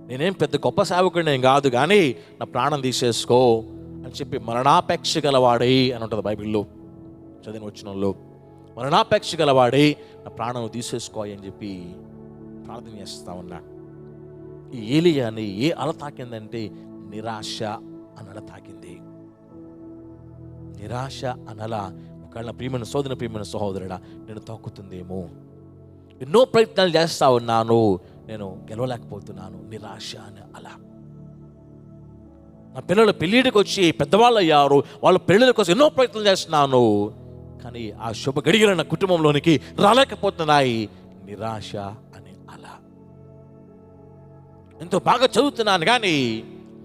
Speaker 1: నేనేం పెద్ద గొప్ప సేవకుడిని ఏం కాదు కానీ నా ప్రాణం తీసేసుకో అని చెప్పి మరణాపేక్ష గలవాడై అని ఉంటుంది బైబిల్లో చదివిన వచనంలో. మరణాపేక్ష గలవాడై నా ప్రాణం తీసేసుకో అని చెప్పి ప్రార్థన చేస్తా ఉన్నాడు. ఈ ఏలియాని ఏ అల తాకిందంటే నిరాశ అనల తాకింది. నిరాశ అనల ఒకవేళ ప్రియమైన సహోదరుడా నేను తాకుతుందేమో. ఎన్నో ప్రయత్నాలు చేస్తా ఉన్నాను, నేను గెలవలేకపోతున్నాను. నిరాశ అని అలా. నా పిల్లలు పెళ్ళిడికి వచ్చి పెద్దవాళ్ళు అయ్యారు, వాళ్ళ పెళ్ళిళ్ళ కోసం ఎన్నో ప్రయత్నాలు చేస్తున్నాను, కానీ ఆ శుభ గడియలు నా కుటుంబంలోనికి రాలేకపోతున్నాయి. నిరాశ అని అలా. ఎంతో బాగా చదువుతున్నాను కానీ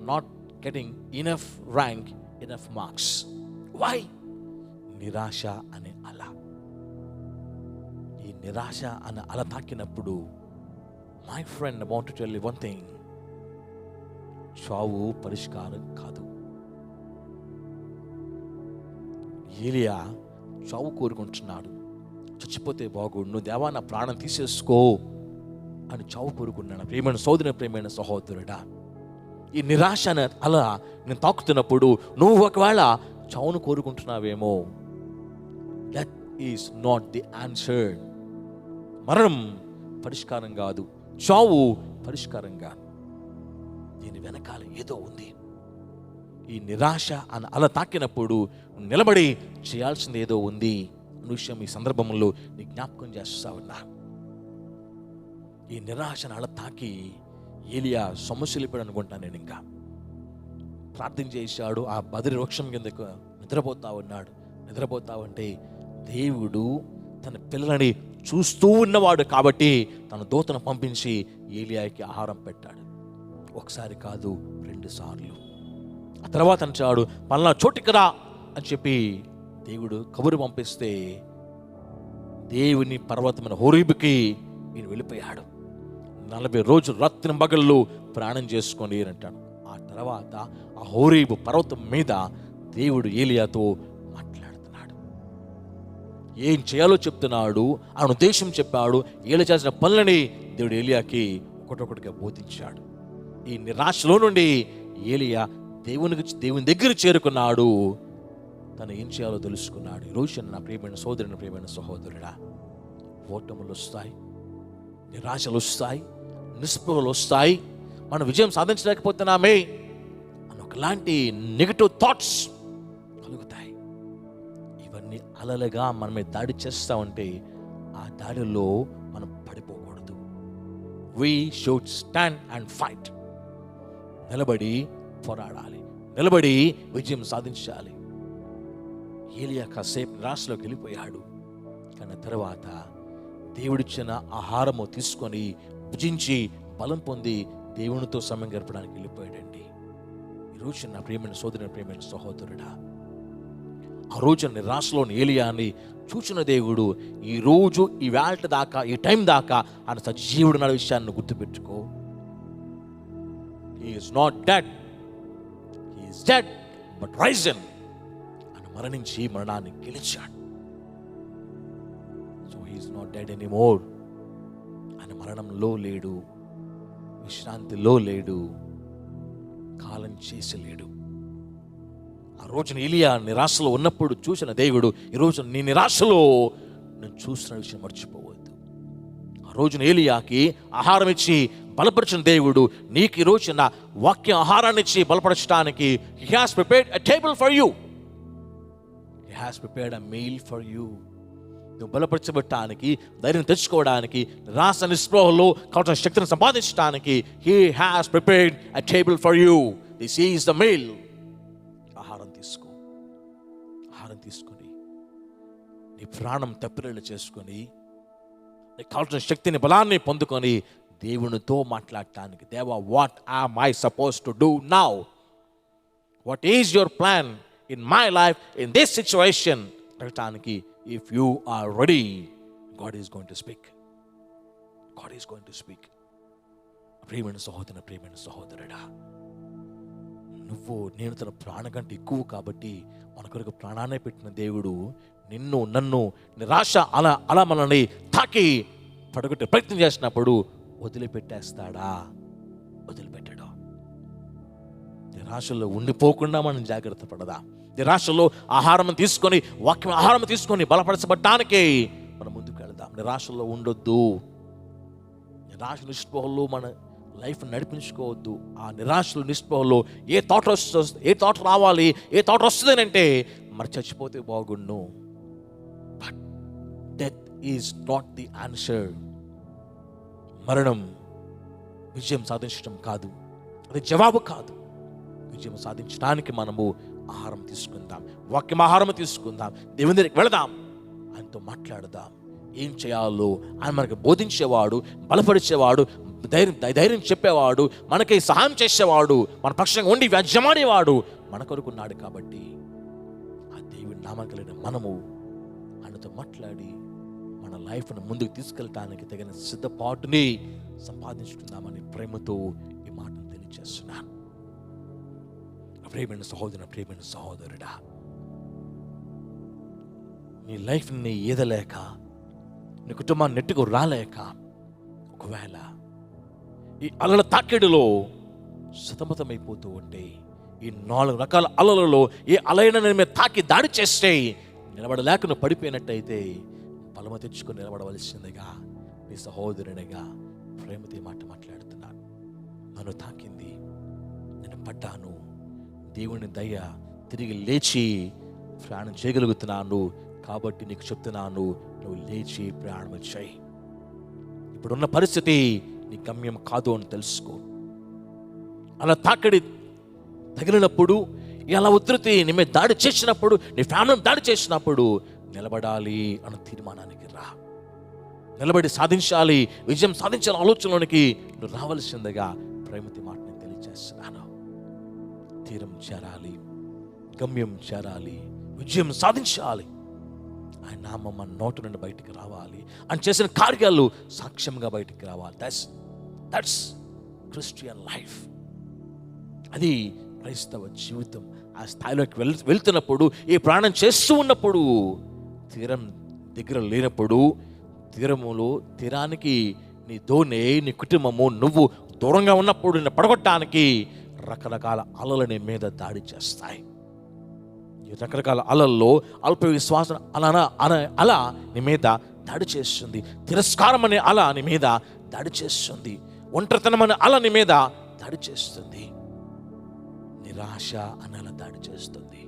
Speaker 1: not getting enough rank, enough marks. Why? నిరాశ అని అలా. ఈ నిరాశ అని అలా తాకినప్పుడు, my friend, I want to tell you one thing, చావు పరిష్కారం కాదు. ఏలియా చావు కోరుకుంటున్నాడు. చచ్చిపోతే బాగుండు, దేవా నా ప్రాణం తీసేసుకో అని చావు కోరుకున్నాడు. ప్రియమైన సహోదరుడా, ఈ నిరాశ అలా నేను తాకుతున్నప్పుడు నువ్వు ఒకవేళ చావును కోరుకుంటున్నావేమో, that is not the answer. మరణం పరిష్కారం కాదు, చావు పరిష్కారం కాదు. దీని వెనకాల ఏదో ఉంది. ఈ నిరాశ అని అలా తాకినప్పుడు నిలబడి చేయాల్సింది ఏదో ఉంది అనే విషయం ఈ సందర్భంలో నీ జ్ఞాపకం చేస్తా ఉన్నా. ఈ నిరాశను అలా తాకి ఏలియా సమస్యలిపోయాడు అనుకుంటాను నేను. ఇంకా ప్రార్థన చేశాడు. ఆ బదిరి వృక్షం కిందకు నిద్రపోతా ఉన్నాడు. నిద్రపోతా ఉంటే దేవుడు తన పిల్లలని చూస్తూ ఉన్నవాడు కాబట్టి తన దూతను పంపించి ఏలియాకి ఆహారం పెట్టాడు. ఒకసారి కాదు, 2 సార్లు. ఆ తర్వాత అంటాడు, పలానా చోటికి రా అని చెప్పి దేవుడు కబురు పంపిస్తే దేవుని పర్వతమైన హోరీబుకి ఈయన వెళ్ళిపోయాడు. 40 రోజులు రాత్రి పగళ్ళు ప్రయాణం చేసుకొని అంటాడు. ఆ తర్వాత ఆ హోరీబు పర్వతం మీద దేవుడు ఏలియాతో మాట్లాడుతున్నాడు. ఏం చేయాలో చెప్తున్నాడు, ఆ ఉద్దేశం చెప్పాడు. ఏలియా చేసిన పనులని దేవుడు ఏలియాకి ఒకటొకటిగా బోధించాడు. ఈ నిరాశలో నుండి ఏలియా దేవుని దగ్గర చేరుకున్నాడు. తను ఏం చేయాలో తెలుసుకున్నాడు. ఈరోజు నా ప్రియమైన సహోదరుడా, ఓటములు వస్తాయి, నిరాశలు వస్తాయి, నిస్పృహలు వస్తాయి, మనం విజయం సాధించలేకపోతున్నామే అని ఒకలాంటి నెగటివ్ థాట్స్ కలుగుతాయి. ఇవన్నీ అలలుగా మన మీద దాడి చేస్తూ ఉంటే ఆ దాడిలో మనం పడిపోకూడదు. We should stand and fight. నిలబడి పోరాడాలి, నిలబడి విజయం సాధించాలి. ఏలియా కాసేపు నిరాశలోకి వెళ్ళిపోయాడు. కానీ తర్వాత దేవుడిచ్చిన ఆహారము తీసుకొని భుజించి బలం పొంది దేవునితో సమయం గడపడానికి వెళ్ళిపోయాడండి. ఈరోజు నా ప్రియమైన సహోదరుడా, ఆ రోజు నిరాశలోని ఏలియాని చూచిన దేవుడు ఈరోజు ఈ వేళ దాకా, ఈ టైం దాకా ఆయన సజీవుడు అనే విషయాన్ని గుర్తుపెట్టుకో. He is not dead, he is dead but risen. ఆయన మరణించి మరణాన్ని గెలిచాడు. So he is not dead anymore. ఆయన మరణంలో లేడు, విశ్రాంతిలో లేడు, కాలం చేసి లేడు. ఆ రోజున ఏలియా నిరాశలో ఉన్నప్పుడు చూసిన దేవుడు ఈరోజు నీ నిరాశలో నేను చూసిన విషయం మర్చిపోవద్దు. ఆ రోజున ఏలియాకి ఆహారం ఇచ్చి బలపరిచిన దేవుడు నీకు ఈ రోజున వాక్య ఆహారాన్ని ఇచ్చి బలపరచడానికి He has prepared a table for you. He has prepared a meal for you. నువ్వు బలపరచబడటానికి, ధైర్యం తెచ్చుకోవడానికి, నిరాశ నిస్పృహలో కావాల్సిన శక్తిని సంపాదించడానికి He has prepared a table for you. This is the meal. ఆహారం తీసుకొని నీ ప్రాణం తప్పిరేళ్ళు చేసుకొని నీకు కావాల్సిన శక్తిని, బలాన్ని పొందుకొని దేవునితో మాట్లాడటానికి, దేవా, what am I supposed to do now? What is your plan in my life, in this situation? అడగటానికి if you are ready, God is going to speak. God is going to speak. ప్రియమైన సహోదరుడా, నేను తన ప్రాణం కంటే ఎక్కువ కాబట్టి మన కొరకు ప్రాణాన్ని పెట్టిన దేవుడు నిన్ను నన్ను నిరాశ అలా మనల్ని తాకి పడగొట్టే ప్రయత్నం చేసినప్పుడు వదిలిపెట్టేస్తాడా? వదిలిపెట్టాడు. నిరాశలో ఉండిపోకుండా మనం జాగ్రత్త పడదా? నిరాశలో ఆహారం తీసుకొని, వాక్యం ఆహారం తీసుకొని బలపరచబడ్డానికి మనం ముందుకు వెళదాం. నిరాశలో ఉండొద్దు. నిరాశ నిస్పృహలో మన లైఫ్ నడిపించుకోవద్దు. ఆ నిరాశలు నిస్పృహలో ఏ థాట్ రావాలి, ఏ థాట్ వస్తుంది అంటే మరి చచ్చిపోతే బాగుండు. But death is not the answer. మరణం విజయం సాధించడం కాదు, అది జవాబు కాదు. విజయం సాధించడానికి మనము ఆహారం తీసుకుందాం, వాక్యం ఆహారం తీసుకుందాం, దేవుని దగ్గరికి వెళదాం, ఆయనతో మాట్లాడదాం. ఏం చేయాలో ఆయన మనకు బోధించేవాడు, బలపరిచేవాడు, ధైర్యం చెప్పేవాడు, మనకి సహాయం చేసేవాడు, మన పక్షంగా ఉండి వ్యాజ్యమాడేవాడు మన కొరకున్నాడు. కాబట్టి ఆ దేవుని నామం కలిగిన మనము ఆయనతో మాట్లాడి మన లైఫ్ను ముందుకు తీసుకెళ్ళటానికి తగిన సిద్ధపాటుని సంపాదించుకుందామని ప్రేమతో ఈ మాటను తెలియజేస్తున్నాను. ప్రియమైన సహోదరుడా, నీ లైఫ్ని ఈదలేక, నీ కుటుంబాన్ని నెట్టుకు రాలేక, ఒకవేళ ఈ అలల తాకిడిలో సతమతమైపోతూ ఉంటే, ఈ 4 రకాల అలలలో ఏ అలైన మీద తాకి దాడి చేస్తే నిలబడలేక నువ్వు పడిపోయినట్టయితే బలము తెచ్చుకొని నిలబడవలసిందిగా నీ సహోదరునిగా ప్రేమతో మాట్లాడుతున్నాను. నన్ను తాకింది, నేను పడ్డాను, దేవుని దయ తిరిగి లేచి ప్రయాణం చేయగలుగుతున్నాను కాబట్టి నీకు చెప్తున్నాను, నువ్వు లేచి ప్రయాణం చేయి. ఇప్పుడున్న పరిస్థితి నీ గమ్యం కాదు అని తెలుసుకో. అలా తాకిడి తగిలినప్పుడు, ఇలా ఉధృతి నీ మీద దాడి చేసినప్పుడు, నీ ఫ్యామిలీని దాడి చేసినప్పుడు నిలబడాలి అన్న తీర్మానానికి రా. నిలబడి సాధించాలి, విజయం సాధించాలి ఆలోచనలోనికి నువ్వు రావాల్సిందిగా ప్రేమతి మాట నేను తెలియజేస్తున్నాను. తీరం చేరాలి, గమ్యం చేరాలి, విజయం సాధించాలి. ఆయన నామం మన నోటి నుండి బయటికి రావాలి, ఆయన చేసిన కార్యాలు సాక్ష్యంగా బయటికి రావాలి. That's Christian life. అది క్రైస్తవ జీవితం. ఆ స్థాయిలోకి వెళ్తున్నప్పుడు, ఈ ప్రాణం చేస్తూ ఉన్నప్పుడు, తీరం దగ్గర లేనప్పుడు, తీరానికి నీ దోణి, నీ కుటుంబము, నువ్వు దూరంగా ఉన్నప్పుడు నిన్ను పడగొట్టడానికి రకరకాల అలలు నీ మీద దాడి చేస్తాయి. ఈ రకరకాల అలల్లో అల్ప విశ్వాసం అలా నీ మీద దాడి చేస్తుంది. తిరస్కారం అనే అల నీ మీద దాడి చేస్తుంది. ఒంటరితనం అనే అల నీ మీద దాడి చేస్తుంది. నిరాశ అనే అల దాడి చేస్తుంది.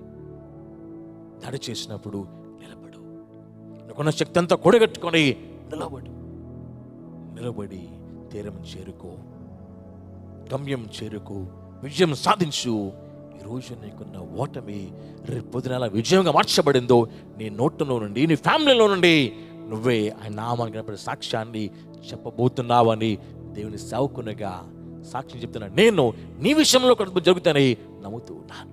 Speaker 1: దాడి చేసినప్పుడు నిలబడు. నీకున్న శక్తి అంతా కూడగట్టుకొని నిలబడి తీరం చేరుకో, గమ్యం చేరుకో, విజయం సాధించు. ఈరోజు నీకున్న ఓటమి రేపు పొద్దున విజయంగా మార్చబడిందో నీ నోట్లో నుండి, నీ ఫ్యామిలీలో నుండి నువ్వే ఆయన నామానికి సాక్ష్యాన్ని చెప్పబోతున్నావని దేవుని సేవకునిగా సాక్ష్యం చెప్తున్నా. నేను నీ విషయంలో జరుగుతానని నమ్ముతూ ఉన్నాను.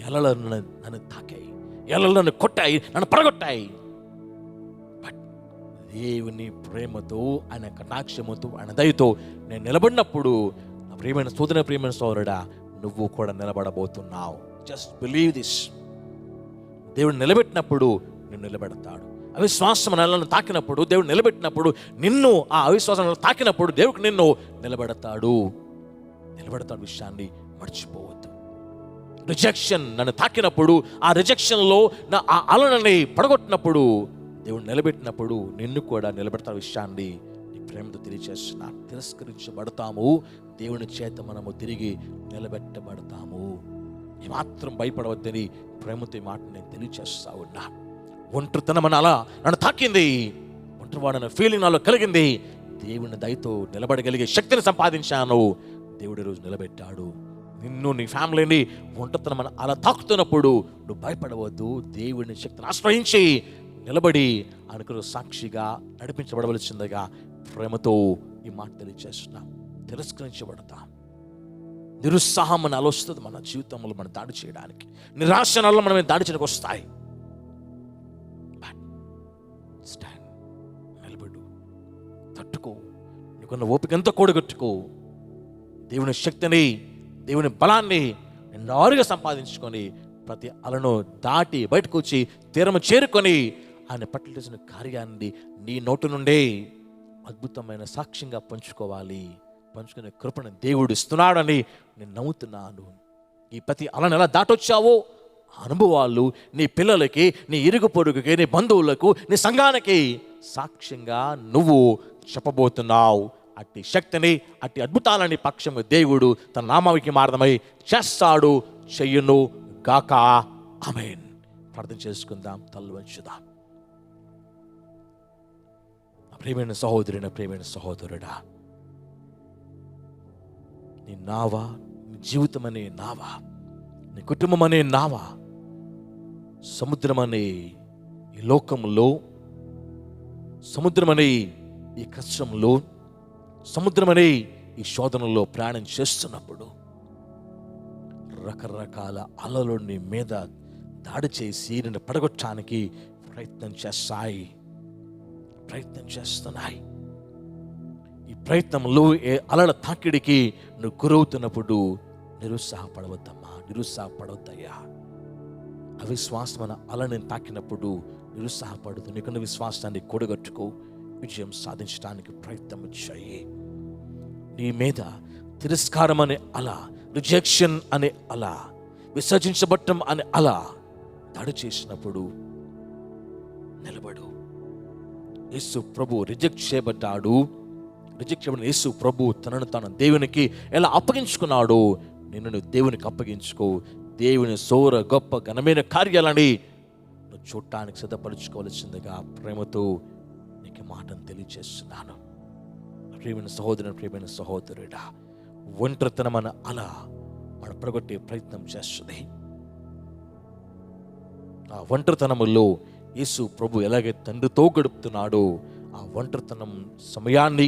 Speaker 1: ఎలలు నన్ను తాకాయి, ఎలలు నన్ను కొట్టాయి, నన్ను పడగొట్టాయి. బట్ దేవుని ప్రేమతో, ఆయన కటాక్షముతో, ఆయన దయతో నేను నిలబడినప్పుడు నా ప్రియమైన సోదరుడా, నువ్వు కూడా నిలబడబోతున్నావు. Just believe this. దేవుడు నిలబెట్టినప్పుడు నిన్ను నిలబెడతాడు. అవిశ్వాసం నన్ను తాకినప్పుడు దేవుడు నిలబెట్టినప్పుడు, నిన్ను ఆ అవిశ్వాసం తాకినప్పుడు దేవుడికి నిన్ను నిలబెడతాడు విషయాన్ని మర్చిపోవద్దు. రిజెక్షన్ నన్ను తాకినప్పుడు, ఆ రిజెక్షన్లో ఆ అలనని పడగొట్టినప్పుడు, దేవుడు నిలబెట్టినప్పుడు నిన్ను కూడా నిలబెడతా విషయాన్ని నీ ప్రేమతో తెలియజేస్తున్నాను. తిరస్కరించబడతాము, దేవుని చేత మనము తిరిగి నిలబెట్టబడతాము. ఏమాత్రం భయపడవద్దని ప్రేమతో ఈ మాట నేను తెలియజేస్తా ఉన్నా. ఒంటరితనం అని అలా నన్ను తాకింది, ఒంటరివాడన్న ఫీలింగ్ నాలో కలిగింది. దేవుని దయతో నిలబడగలిగే శక్తిని సంపాదించాను. దేవుడి రోజు నిలబెట్టాడు. నిన్ను, నీ ఫ్యామిలీని ఒంటరితనం అని అలా తాకుతున్నప్పుడు నువ్వు భయపడవద్దు. దేవుని శక్తిని ఆశ్రయించి నిలబడి అనుకున్న సాక్షిగా నడిపించబడవలసిందిగా ప్రేమతో ఈ మాట తెలియజేస్తున్నాం. తిరస్కరించబడతాం. నిరుత్సాహం అని అలొస్తుంది మన జీవితంలో, మనం దాడి చేయడానికి. నిరాశ నల్ల మనం దాడి చేయడానికి వస్తాయి. స్టాండ్, నిలబడు, తట్టుకో. నీకున్న ఓపికంతా కూడగట్టుకో. దేవుని శక్తిని, దేవుని బలాన్ని నిన్నారుగా సంపాదించుకొని ప్రతి అలను దాటి బయటకు వచ్చి తీరము చేరుకొని ఆయన పట్ల చేసిన కార్యాన్ని నీ నోటు నుండే అద్భుతమైన సాక్ష్యంగా పంచుకోవాలి. పంచుకునే కృపను దేవుడు ఇస్తున్నాడని నేను నమ్ముతున్నాను. ఈ ప్రతి అలను ఎలా దాటొచ్చావో అనుభవాలు నీ పిల్లలకి, నీ ఇరుగు పొరుగుకి, నీ బంధువులకు, నీ సంఘానికి సాక్ష్యంగా నువ్వు చెప్పబోతున్నావు. అట్టి శక్తిని, అట్టి అద్భుతాలని పక్షంగా దేవుడు తన నామానికి మార్గమై చేస్తాడు, చెయ్యును గాక. ఆమేన్. ప్రార్థన చేసుకుందాం, తల్లు వంచుదాం. ప్రియమైన సహోదరి, ప్రియమైన సహోదరుడా, నీ నావా, నీ జీవితం అనే నావా, నీ కుటుంబం అనే నావా సముద్రం అనే ఈ లోకంలో, సముద్రం అనే ఈ కష్టంలో, సముద్రం అనే ఈ శోధనలో ప్రయాణం చేస్తున్నప్పుడు రకరకాల అలలు నీ మీద దాడి చేసి నిన్ను పడగొట్టడానికి ప్రయత్నం చేస్తున్నాయి. ఈ ప్రయత్నంలో ఏ అలల తాకిడికి నువ్వు గురవుతున్నప్పుడు నిరుత్సాహపడవద్దమ్మా, నిరుత్సాహపడవద్దయ్యా. అవిశ్వాసమైన అలని తాకినప్పుడు నిరుత్సాహపడదు. నీకున్న విశ్వాసాన్ని కూడగట్టుకో. విజయం సాధించడానికి ప్రయత్నం చేయి. నీ మీద తిరస్కారం అనే అల, రిజెక్షన్ అనే అల, విసర్జించబట్టం అనే అల దాడి చేసినప్పుడు నిలబడు. యేసు ప్రభు రిజెక్ట్ చేయబడ్డాడు. రిజెక్ట్ చేయబడిన యేసు ప్రభు తనను తాను దేవునికి ఎలా అప్పగించుకున్నాడు, నిన్ను దేవునికి అప్పగించుకో. దేవుని సోర గొప్ప ఘనమైన కార్యాలని నువ్వు చూడటానికి సిద్ధపరచుకోవాల్సిందిగా ప్రేమతో నీకు మాటను తెలియజేస్తున్నాను. ప్రియమైన సహోదరుని, ప్రియమైన సహోదరుడా, ఒంటరితనం అన్న అలా మన పడగొట్టే ప్రయత్నం చేస్తుంది. ఆ ఒంటరితనములో యేసు ప్రభు ఎలాగే తండ్రితో గడుపుతున్నాడో, ఆ ఒంటరితనం సమయాన్ని,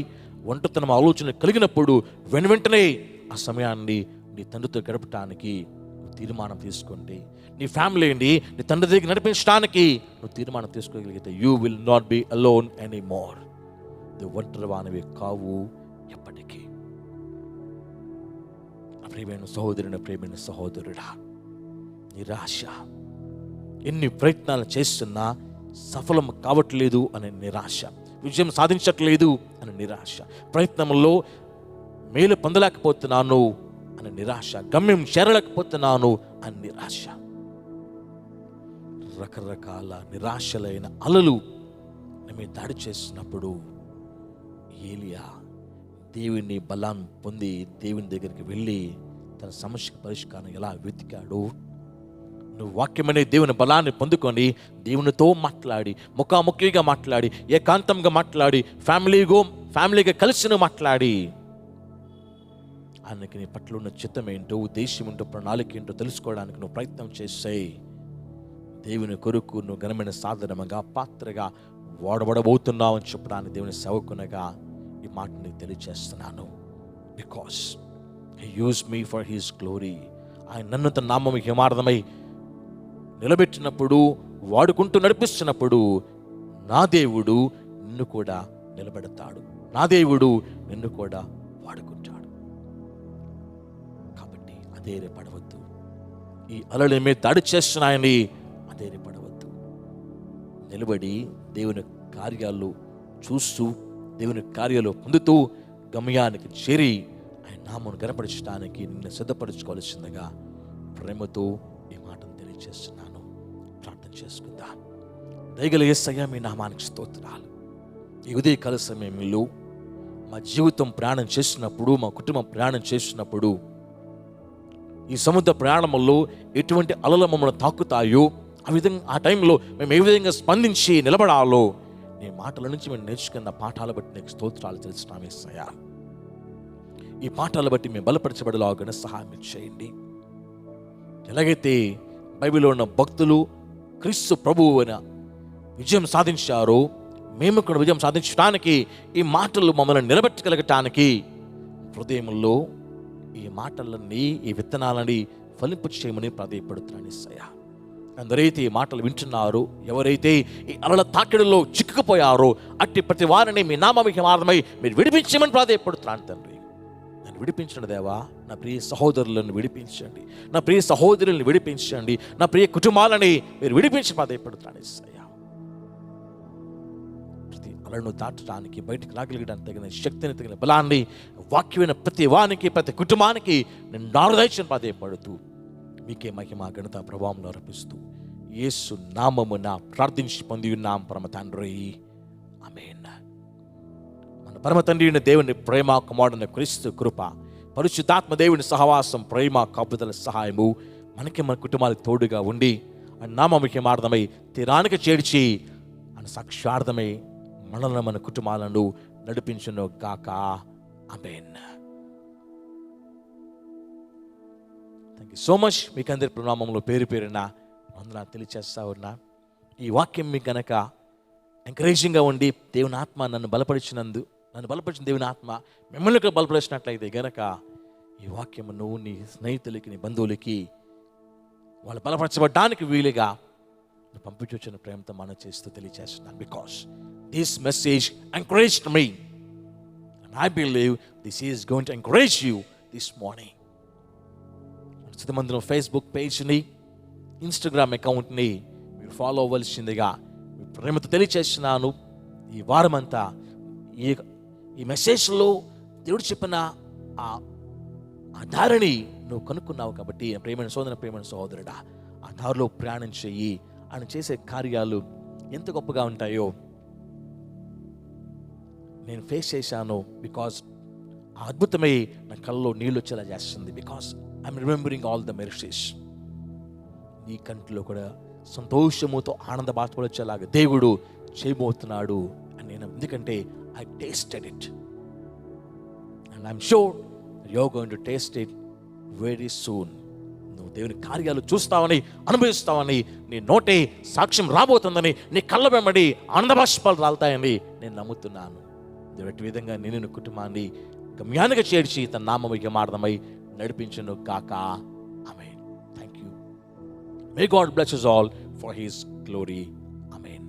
Speaker 1: ఒంటరితనం ఆలోచన కలిగినప్పుడు వెంటనే ఆ సమయాన్ని నీ తండ్రితో గడపటానికి నువ్వు తీర్మానం తీసుకుంటే, నీ ఫ్యామిలీ ఏంటి నీ తండ్రి దగ్గర నడిపించడానికి నువ్వు తీర్మానం తీసుకోగలిగితే, you will not be alone any more. నువ్వు ఒంటరివానివి కావు ఎప్పటికీ. ప్రియమైన సహోదరుని, ప్రియమైన సహోదరుడా, నిరాశ, ఎన్ని ప్రయత్నాలు చేస్తున్నా సఫలం కావట్లేదు అనే నిరాశ, విజయం సాధించట్లేదు అనే నిరాశ, ప్రయత్నంలో మేలు పొందలేకపోతున్నాను అనే నిరాశ, గమ్యం చేరలేకపోతున్నాను అనే నిరాశ, రకరకాల నిరాశలైన అలలు మేము దాడి చేసినప్పుడు ఏలియా దేవుని బలాన్ని పొంది దేవుని దగ్గరికి వెళ్ళి తన సమస్యకు పరిష్కారం ఎలా వెతికాడు. నువ్వు వాక్యమనే దేవుని బలాన్ని పొందుకొని దేవునితో మాట్లాడి, ముఖాముఖిగా మాట్లాడి, ఏకాంతంగా మాట్లాడి, ఫ్యామిలీగా కలిసి మాట్లాడి, ఆయనకి నీ పట్ల ఉన్న చిత్తం ఏంటో, ఉద్దేశం ఏంటో, ప్రణాళిక ఏంటో తెలుసుకోవడానికి నువ్వు ప్రయత్నం చేసేయి. దేవుని కొరకు నువ్వు ఘనమైన సాధనముగా, పాత్రగా వాడబడబోతున్నావు అని చెప్పడానికి దేవుని సేవకునిగా ఈ మాటని తెలియజేస్తున్నాను. Because he use me for his glory. ఆయన నన్ను తన నామము హిమార్థమై నిలబెట్టినప్పుడు, వాడుకుంటూ నడిపిస్తున్నప్పుడు, నా దేవుడు నిన్ను కూడా నిలబెడతాడు, నా దేవుడు నిన్ను కూడా వాడుకుంటాడు. కాబట్టి అధైర్యపడవద్దు. ఈ అలలు మీద దాడి చేస్తున్నాయని అధైర్యపడవద్దు. నిలబడి దేవుని కార్యాలు చూస్తూ, దేవుని కార్యాలు పొందుతూ గమ్యానికి చేరి ఆయన నామను గనపరచడానికి నిన్ను సిద్ధపరచుకోవాల్సిందిగా ప్రేమతో ఈ మాటను తెలియజేస్తున్నాను. ప్రార్థన చేసుకుందాం. దయగల యేసయ్య, మీ నామానికి స్తోత్రాలు. ఈ ఉదయకాల సమయంలో మా జీవితం ప్రయాణం చేసినప్పుడు, మా కుటుంబం ప్రయాణం చేసినప్పుడు, ఈ సముద్ర ప్రయాణంలో ఎటువంటి అలలు మమ్మల్ని తాకుతాయో ఆ టైంలో మేము ఏ విధంగా స్పందించి నిలబడాలో నీ మాటల నుంచి మేము నేర్చుకున్న పాఠాల బట్టి నీకు స్తోత్రాలు తెలుస్తున్నాం యేసయ్యా. ఈ పాఠాల బట్టి మేము బలపరచబడేలాగానే సహాయం చేయండి. ఎలాగైతే బైబిల్లో ఉన్న భక్తులు క్రీస్తు ప్రభువు అయిన విజయం సాధించారో, మేము కూడా విజయం సాధించడానికి ఈ మాటలు మమ్మల్ని నిలబెట్టగలగటానికి హృదయంలో ఈ మాటలన్నీ, ఈ విత్తనాలని ఫలింపు చేయమని ప్రాధేయపడుతున్నాను యేసయ్యా. అందరైతే ఈ మాటలు వింటున్నారో, ఎవరైతే ఈ అలల తాకిడిలో చిక్కుకుపోయారో అట్టి ప్రతి వారిని మీ నామమహిమార్థమై మీరు విడిపించమని ప్రాధేయపడుతున్నాను తండ్రి. నన్ను విడిపించండి దేవా. నా ప్రియ సహోదరులను విడిపించండి, నా ప్రియ సహోదరులను విడిపించండి, నా ప్రియ కుటుంబాలని మీరు విడిపించి ప్రాధేయపడుతున్నాను యేసయ్యా. ప్రతి అలను దాటడానికి, బయటకు రాగలిగడానికి తగిన శక్తిని, తగిన బలాన్ని వాక్యమైన ప్రతి వానికి, ప్రతి కుటుంబానికి నేను నారుదైన ప్రాధేయపడుతూ మీకే మహిమ ఘనత ప్రభావం అర్పిస్తూ యేసు నామమున ప్రార్థించి పొంది ఉన్నాం పరమ తండ్రి, ఆమేన్. మన పరమ తండ్రి అయిన దేవుని ప్రేమ, కుమారుడైన క్రీస్తు కృప, పరిశుద్ధాత్మ దేవుని సహవాసం, ప్రేమ, కాపుదల సహాయము మనకి మన కుటుంబాలకు తోడుగా ఉండి ఆ నామముఖ్యమార్థమై తీరానికి చేర్చి ఆయన సాక్షార్థమై మనల్ని, మన కుటుంబాలను నడిపించును గాక. Amen. Thank you so much. మీకు అందరి ప్రణామంలో పేరు పేరున వందనాలు తెలియచేస్తా ఉన్నా. ఈ వాక్యం మీకు గనక ఎంకరేజింగ్గా ఉండి దేవుని ఆత్మ నన్ను బలపరిచిన దేవుని ఆత్మ మిమ్మల్ని కూడా బలపరిచినట్లయితే గనక ఈ వాక్యమును నీ స్నేహితులకి, నీ బంధువులకి వాళ్ళు బలపరచబడ్డానికి వీలుగా పంపించొచ్చిన ప్రేమతో మనం చేస్తూ తెలియచేస్తున్నాను. Because this message encouraged me and I believe this is going to encourage you this morning. మందిరం ఫేస్బుక్ పేజ్ని, ఇన్స్టాగ్రామ్ అకౌంట్ని మీరు ఫాలో అవ్వాల్సిందిగా మీ ప్రేమతో తెలియచేస్తున్నాను. ఈ వారమంతా ఈ మెసేజ్లో దేవుడు చెప్పిన ఆ దారిని నువ్వు కనుక్కున్నావు కాబట్టి ప్రేమైన సోదరుడా, ఆ దారిలో ప్రయాణం చెయ్యి. ఆయన చేసే కార్యాలు ఎంత గొప్పగా ఉంటాయో నేను ఫేస్ చేశాను. బికాజ్ ఆ అద్భుతమై నా కళ్ళలో నీళ్ళు వచ్చేలా చేస్తుంది. Because I'm remembering all the mercies. నీ కంటిలో కూడా సంతోషముతో ఆనంద బాధపడి వచ్చేలాగా దేవుడు చేయబోతున్నాడు అని నేను, ఎందుకంటే I tasted it and I'm sure you are going to taste it very soon. నువ్వు దేవుని కార్యాలు చూస్తావని, అనుభవిస్తావని, నీ నోటే సాక్ష్యం రాబోతుందని, నీ కళ్ళ వెంబడి ఆనంద బాష్పాలు రాలుతాయని నేను నమ్ముతున్నాను. దేవుడి విధంగా నేను కుటుంబాన్ని గమ్యానికి చేర్చి తన నామమహిమార్థమై నడిపించును గాక. Amen. Thank you. May God bless us all for his glory. Amen.